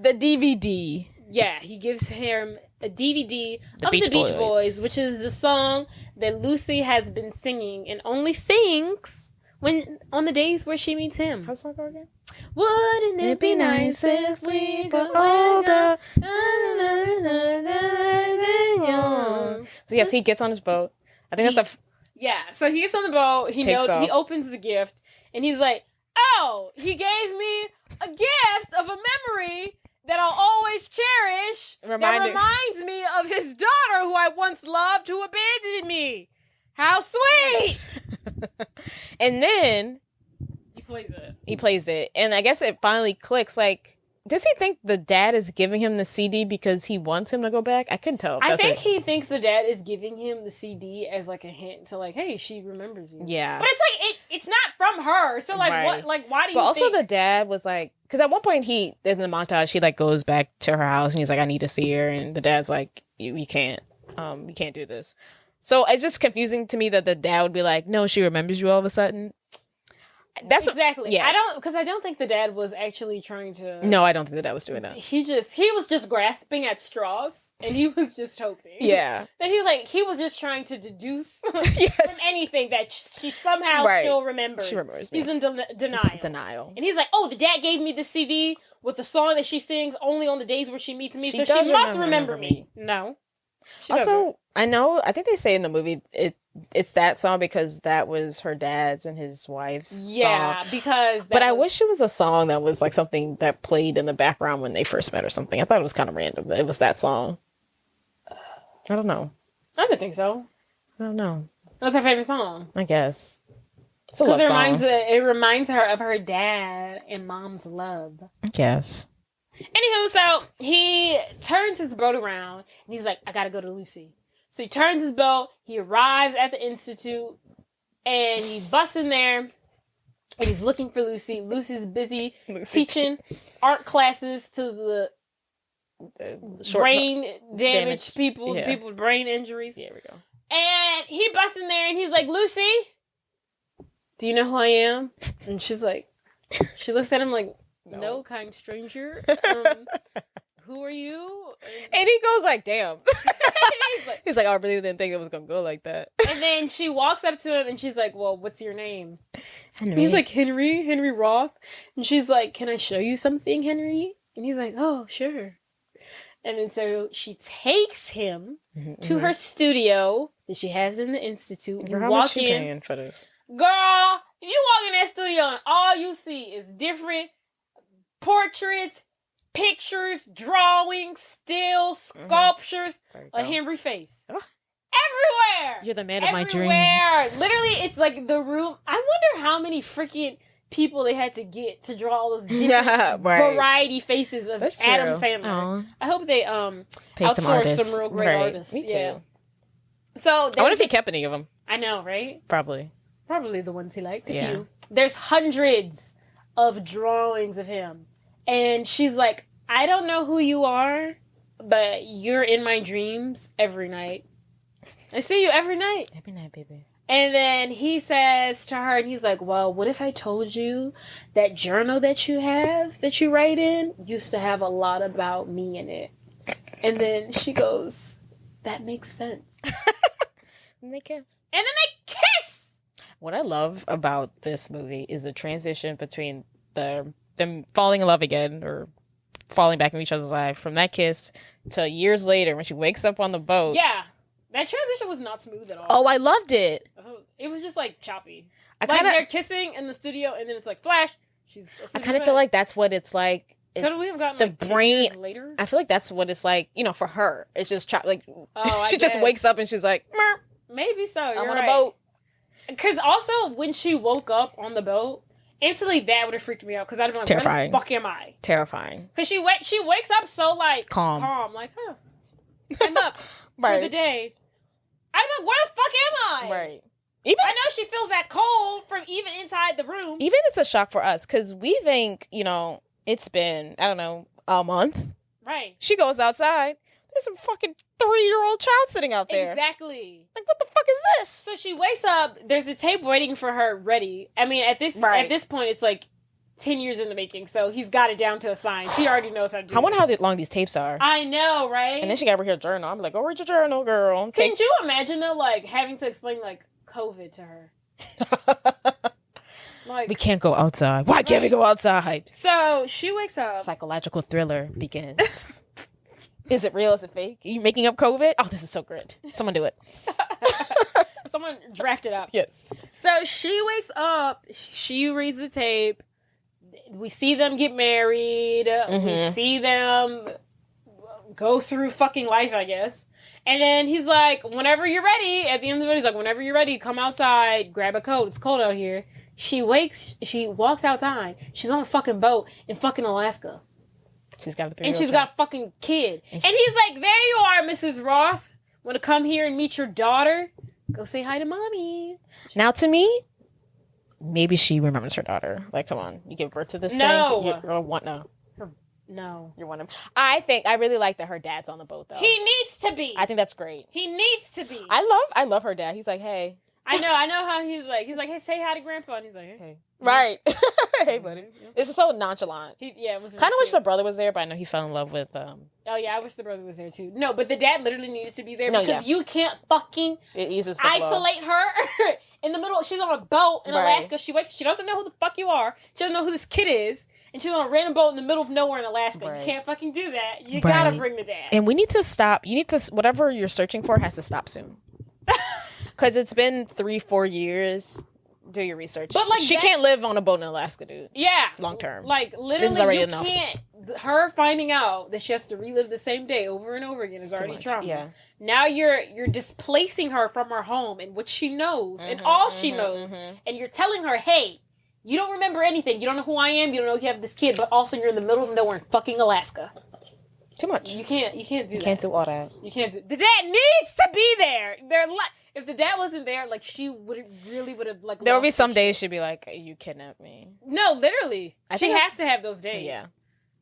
The DVD. Yeah, he gives him a DVD of the Beach Boys, which is the song that Lucy has been singing and only sings when on the days where she meets him. How's the song go again? Wouldn't it be nice if we got older? So yes, he gets on his boat. I think that's a... Yeah, so he gets on the boat. He opens the gift, and he's like, oh, he gave me a gift of a memory that I'll always cherish that reminds me of his daughter who I once loved who abandoned me. How sweet! And then he plays it. And I guess it finally clicks. Like, does he think the dad is giving him the CD because he wants him to go back? I couldn't tell. I think he thinks the dad is giving him the CD as like a hint to like, hey, she remembers you. Yeah. But it's like it's not from her. So like what? Like why do you? But also the dad was like, because at one point in the montage he like goes back to her house and he's like, I need to see her, and the dad's like, you can't do this. So it's just confusing to me that the dad would be like, no, she remembers you all of a sudden. That's exactly. Yes. I don't think the dad was actually trying to. No, I don't think the dad was doing that. He was just grasping at straws, and he was just hoping. Yeah. That he was just trying to deduce from Yes. anything that she somehow still remembers. She remembers me. He's in denial. Denial. And he's like, oh, the dad gave me the CD with the song that she sings only on the days where she meets me, so she must remember me. No. Also, I think they say in the movie it's that song because that was her dad's and his wife's song. Because I wish it was a song that was like something that played in the background when they first met or something. I thought it was kind of random, but it was that song. I don't know. I didn't think so. I don't know. That's her favorite song. I guess. It's a love song. It reminds her of her dad and mom's love. I guess. Anywho, so he turns his boat around and he's like, I gotta go to Lucy. So he turns his boat, he arrives at the institute, and he busts in there, and he's looking for Lucy. Lucy's busy teaching art classes to the brain damaged people, people with brain injuries. There we go. And he busts in there, and he's like, Lucy, do you know who I am? And she's like, she looks at him like, no, kind stranger. Who are you? And he goes like, damn. He's like, I really didn't think it was going to go like that. And then she walks up to him and she's like, well, what's your name? Henry. He's like, Henry Roth. And she's like, can I show you something, Henry? And he's like, oh, sure. And then so she takes him to her studio that she has in the institute. Girl, how much she paying for this? Girl, you walk in that studio and all you see is different portraits, pictures, drawings, stills, sculptures, a Henry face. Oh. Everywhere! You're the man of my dreams. Literally, it's like the room. I wonder how many freaking people they had to get to draw all those different variety faces of Adam Sandler. Aww. I hope they outsourced some real great artists. Me too. Yeah. So I wonder if he kept any of them. I know, right? Probably the ones he liked. A few. There's hundreds of drawings of him. And she's like, I don't know who you are, but you're in my dreams every night. I see you every night. Every night, baby. And then he says to her, and he's like, well, what if I told you that journal that you have, that you write in, used to have a lot about me in it? And then she goes, that makes sense. And they kiss. And then they kiss! What I love about this movie is the transition between them falling in love again, or falling back in each other's life, from that kiss to years later when she wakes up on the boat. Yeah. That transition was not smooth at all. Oh, I loved it. It was just like choppy. They're kissing in the studio and then it's like flash. I kind of feel like that's what it's like. Could we have gotten the like brain 10 years later? I feel like that's what it's like, for her. It's just she guess. just wakes up and she's like, Mer, maybe so. I'm on a boat. Because also when she woke up on the boat, instantly that would have freaked me out because I'd have been like, terrifying. Where the fuck am I? Terrifying. Because she wakes up so like calm, like, I'm up for the day. I'm like, where the fuck am I? Right. I know she feels that cold from even inside the room. Even it's a shock for us because we think, it's been, I don't know, a month. Right. She goes outside. There's some fucking 3-year-old child sitting out there. Exactly. Like, what the fuck is this? So she wakes up. There's a tape waiting for her ready. I mean, at this point, it's like 10 years in the making. So he's got it down to a science. He already knows how to do it. I wonder how long these tapes are. I know, right? And then she got over here journal. I'm like, go read your journal, girl. Can you imagine though, like having to explain like COVID to her? Like, we can't go outside. Why can't we go outside? So she wakes up. Psychological thriller begins. Is it real? Is it fake? Are you making up COVID? Oh, this is so good. Someone do it. Someone draft it up. Yes. So she wakes up. She reads the tape. we see them get married. We see them go through fucking life, I guess. And then he's like, whenever you're ready, at the end of the video, he's like, whenever you're ready, come outside, grab a coat. It's cold out here. She walks outside. She's on a fucking boat in fucking Alaska. She's got a 3-year-old. And she's got a fucking kid. And he's like, there you are, Mrs. Roth. Want to come here and meet your daughter? Go say hi to mommy. Now, to me, maybe she remembers her daughter. Like, come on. You give birth to this thing? No. No. You're one of them. I really like that her dad's on the boat, though. He needs to be. I think that's great. He needs to be. I love her dad. He's like, hey. I know how he's like, hey, say hi to grandpa. And he's like, hey. Right. Hey, buddy. It's just so nonchalant. It was really kind of wish cute. the brother was there, but I know he fell in love with... Oh, yeah, I wish the brother was there, too. No, but the dad literally needed to be there because you can't fucking it eases the isolate her in the middle. She's on a boat in Alaska. She doesn't know who the fuck you are. She doesn't know who this kid is. And she's on a random boat in the middle of nowhere in Alaska. You can't fucking do that. You gotta bring the dad. And we need to stop. You need to... Whatever you're searching for has to stop soon. Because it's been 3-4 years. Do your research. But like, she can't live on a boat in Alaska, dude. Yeah. Long term. Like, literally, you can't. Her finding out that she has to relive the same day over and over again is already trauma. Yeah. Now you're displacing her from her home and what she knows and all she knows. And you're telling her, hey, you don't remember anything. You don't know who I am. You don't know you have this kid. But also you're in the middle of nowhere in fucking Alaska. Too much. You can't do that. You can't do all that. You can't do. The dad needs to be there. If the dad wasn't there, like, she would have like. There will be some days she'd be like, "You kidnapped me." No, literally, she has to have those days. Yeah,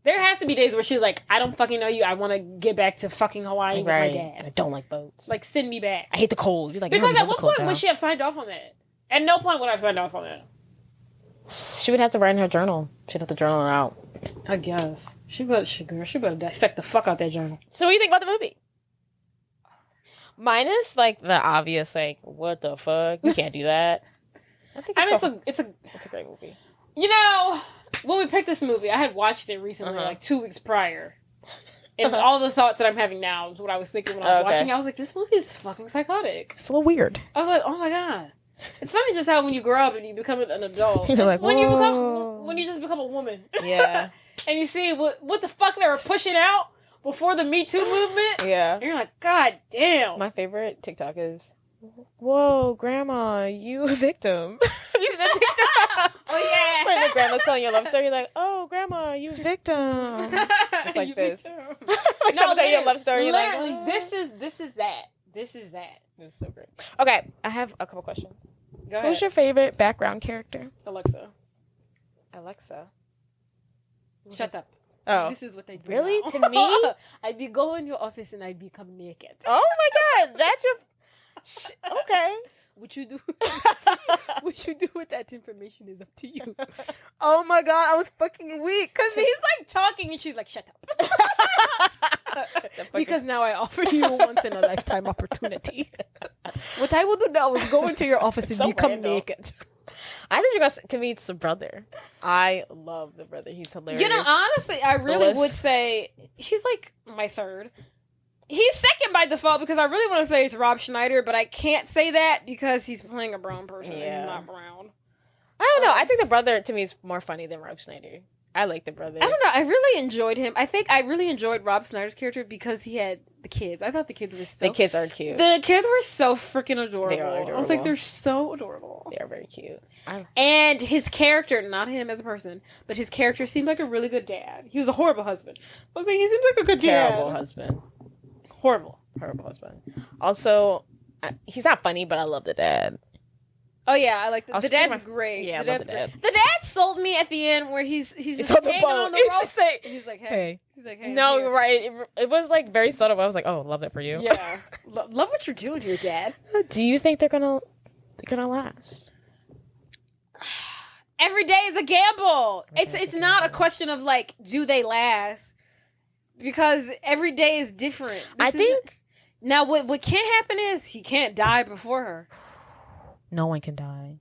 there has to be days where she's like, "I don't fucking know you. I want to get back to fucking Hawaii with my dad. I don't like boats. Like, send me back. I hate the cold." You're like, because at what point would she have signed off on that? At no point would I have signed off on that. She would have to write in her journal. She'd have to journal her out. I guess she better dissect the fuck out that journal. So, what do you think about the movie? Minus like the obvious, like, what the fuck? You can't do that. It's a great movie. You know, when we picked this movie, I had watched it recently, like 2 weeks prior. And all the thoughts that I'm having now is what I was thinking when I was watching it. I was like, this movie is fucking psychotic. It's a little weird. I was like, oh my God. It's funny just how when you grow up and you become an adult, you're like, when you just become a woman. Yeah. And you see what the fuck they were pushing out before the Me Too movement. Yeah. And you're like, God damn. My favorite TikTok is, whoa, grandma, you a victim. You see that TikTok? Oh, yeah. When the grandma's telling you a love story, you're like, oh, grandma, you a victim. It's like this. Like someone telling you a love story, you're like, oh. this is that. This is so great. Okay, I have a couple questions. Go ahead. Who's your favorite background character? Alexa. Shut up. Oh. This is what they do. Really? Now. To me? I'd be going to your office and I'd become naked. Oh my God. That's your... Okay. What you do with that information is up to you. Oh my God, I was fucking weak. Because he's like talking and she's like, shut up. Because now I offer you a once in a lifetime opportunity. What I will do now is go into your office and become naked. I think you're going to me, it's the brother. I love the brother. He's hilarious. You know, honestly, I really would say he's like my third. He's second by default because I really want to say it's Rob Schneider, but I can't say that because he's playing a brown person and he's not brown. I don't know. I think the brother, to me, is more funny than Rob Schneider. I like the brother. I don't know. I really enjoyed him. I think I really enjoyed Rob Schneider's character because he had the kids. I thought the kids were so... The kids are cute. The kids were so freaking adorable. They are adorable. I was like, they're so adorable. They are very cute. And his character, not him as a person, but his character seemed like a really good dad. He was a horrible husband. I was like, he seems like a good dad. Terrible husband. Horrible husband. Also, he's not funny, but I love the dad. Oh yeah, I like the dad's great. Yeah, the I love the dad. The dad sold me at the end where he's just on the hanging boat. on the rope. He's like, hey. He's like, hey. No, you're right. It was like very subtle. But I was like, oh, love that for you. Yeah, love what you're doing here, Dad. Do you think they're gonna last? Every day is a gamble. It's not a question of like, do they last? Because every day is different. I think now what can't happen is he can't die before her. No one can die.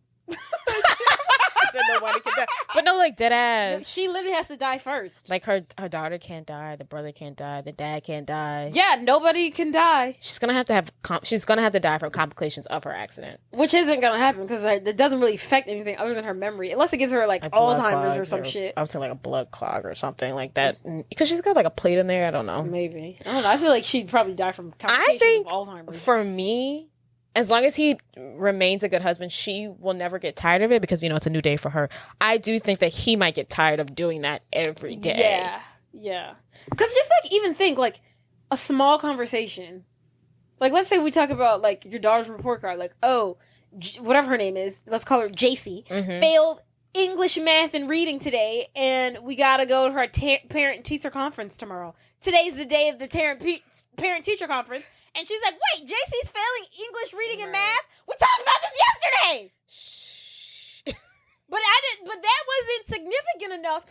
said nobody can die. But no, like, dead ass. She literally has to die first. Like, her daughter can't die. The brother can't die. The dad can't die. Yeah, nobody can die. She's gonna have to die from complications of her accident. Which isn't gonna happen because it doesn't really affect anything other than her memory, unless it gives her like Alzheimer's or some shit. I would say like a blood clog or something like that, because she's got like a plate in there. I don't know. Maybe. I don't know. I feel like she'd probably die from complications of Alzheimer's. For me, as long as he remains a good husband, she will never get tired of it because, it's a new day for her. I do think that he might get tired of doing that every day. Yeah. Because just like, even think like a small conversation. Like, let's say we talk about like your daughter's report card. Like, whatever her name is, let's call her JC, failed English, math, and reading today, and we gotta go to her parent-teacher conference tomorrow. Today's the day of the parent-teacher conference. And she's like, wait, JC's failing English, reading, and math? We talked about this yesterday! But that wasn't significant enough.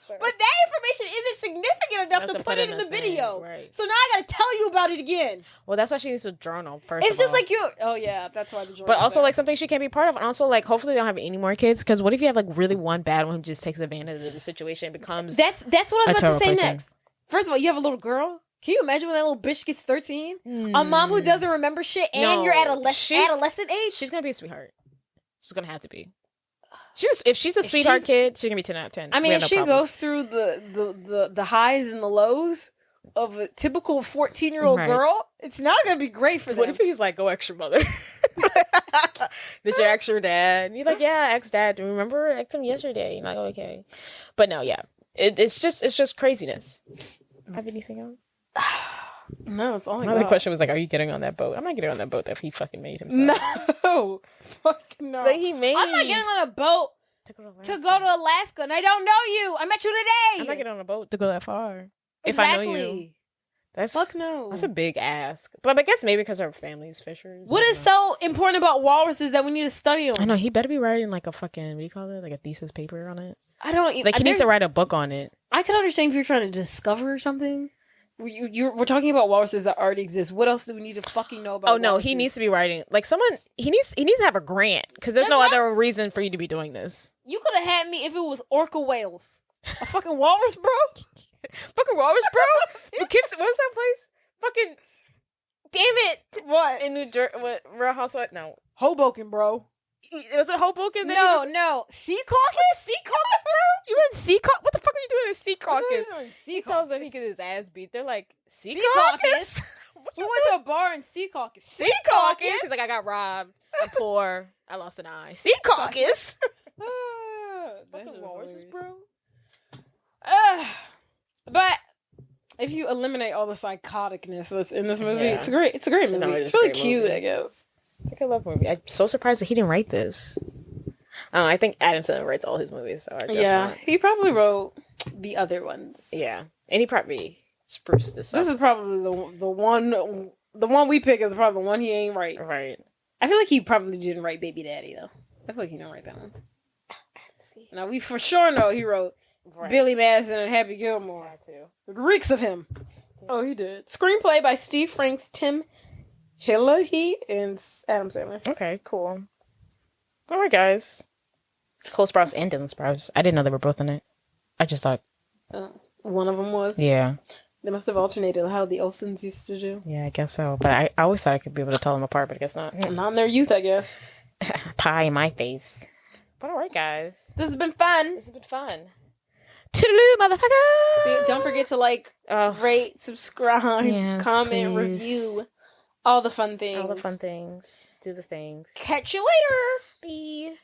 But that information isn't significant enough to put it in the video. Right. So now I gotta tell you about it again. Well, that's why she needs a journal first. It's just like that's why the journal. But also like something she can't be part of. And also like hopefully they don't have any more kids. Because what if you have like really one bad one who just takes advantage of the situation and becomes That's what I was about to say next. First of all, you have a little girl. Can you imagine when that little bitch gets 13? A mom who doesn't remember shit and you're at adolescent age? She's going to be a sweetheart. She's going to have to be. If she's a sweetheart kid, she's going to be 10 out of 10. I mean, if she goes through the highs and the lows of a typical 14-year-old girl, it's not going to be great for them. What if he's like, go extra mother? Did you ask your dad? And he's like, yeah, I asked dad. Remember? I asked him yesterday. You're like, okay. But no, yeah. It's just craziness. Have anything else? No, it's all I got. My other question was like, are you getting on that boat? I'm not getting on that boat that he fucking made himself. No. Fuck no. That he made. I'm not getting on a boat to go to Alaska and I don't know you. I met you today. I'm not getting on a boat to go that far. Exactly. If I know you. Fuck no. That's a big ask. But I guess maybe because our family's fishers. What is so important about walruses that we need to study them? I know. He better be writing like a fucking, what do you call it? Like a thesis paper on it. I don't even. Like he needs to write a book on it. I could understand if you're trying to discover something. We're talking about walruses that already exist. What else do we need to fucking know about? Oh no, walruses? He needs to be writing like someone. He needs to have a grant because there's no other reason for you to be doing this. You could have had me if it was orca whales. A fucking walrus, bro. Fucking walrus, bro. What was that place? Fucking damn it! What in New Jersey? What Real Housewives? No, Hoboken, bro. Was it Hoboken? No. Sea caucus? Sea caucus, bro? You in sea caucus? What the fuck are you doing in sea caucus? He tells them he gets his ass beat. They're like, sea caucus? We went to a bar in Sea Caucus. Sea caucus? He's like, I got robbed. I'm poor. I lost an eye. Sea caucus? Fucking walruses, bro. But if you eliminate all the psychoticness that's in this movie, it's a great movie. It's really cute, I guess. It's like a love movie. I'm so surprised that he didn't write this. I think Adam Sandler writes all his movies. So I guess not. He probably wrote the other ones. Yeah, and he probably spruced this up. This is probably the one we pick is probably the one he ain't write. Right. I feel like he probably didn't write Baby Daddy though. I feel like he didn't write that one. Now we for sure know he wrote Billy Madison and Happy Gilmore. That too. It reeks of him. Oh, he did. Screenplay by Steve Franks, Tim Hillary, and Adam Sandler. Okay, cool. All right, guys. Cole Sprouse and Dylan Sprouse. I didn't know they were both in it. I just thought one of them was. Yeah. They must have alternated how the Olsens used to do. Yeah, I guess so. But I always thought I could be able to tell them apart, but I guess not. Not in their youth, I guess. Pie in my face. But all right, guys. This has been fun. Toodaloo, motherfucker! Don't forget to rate, subscribe, comment, review. All the fun things. Do the things. Catch you later. Bye.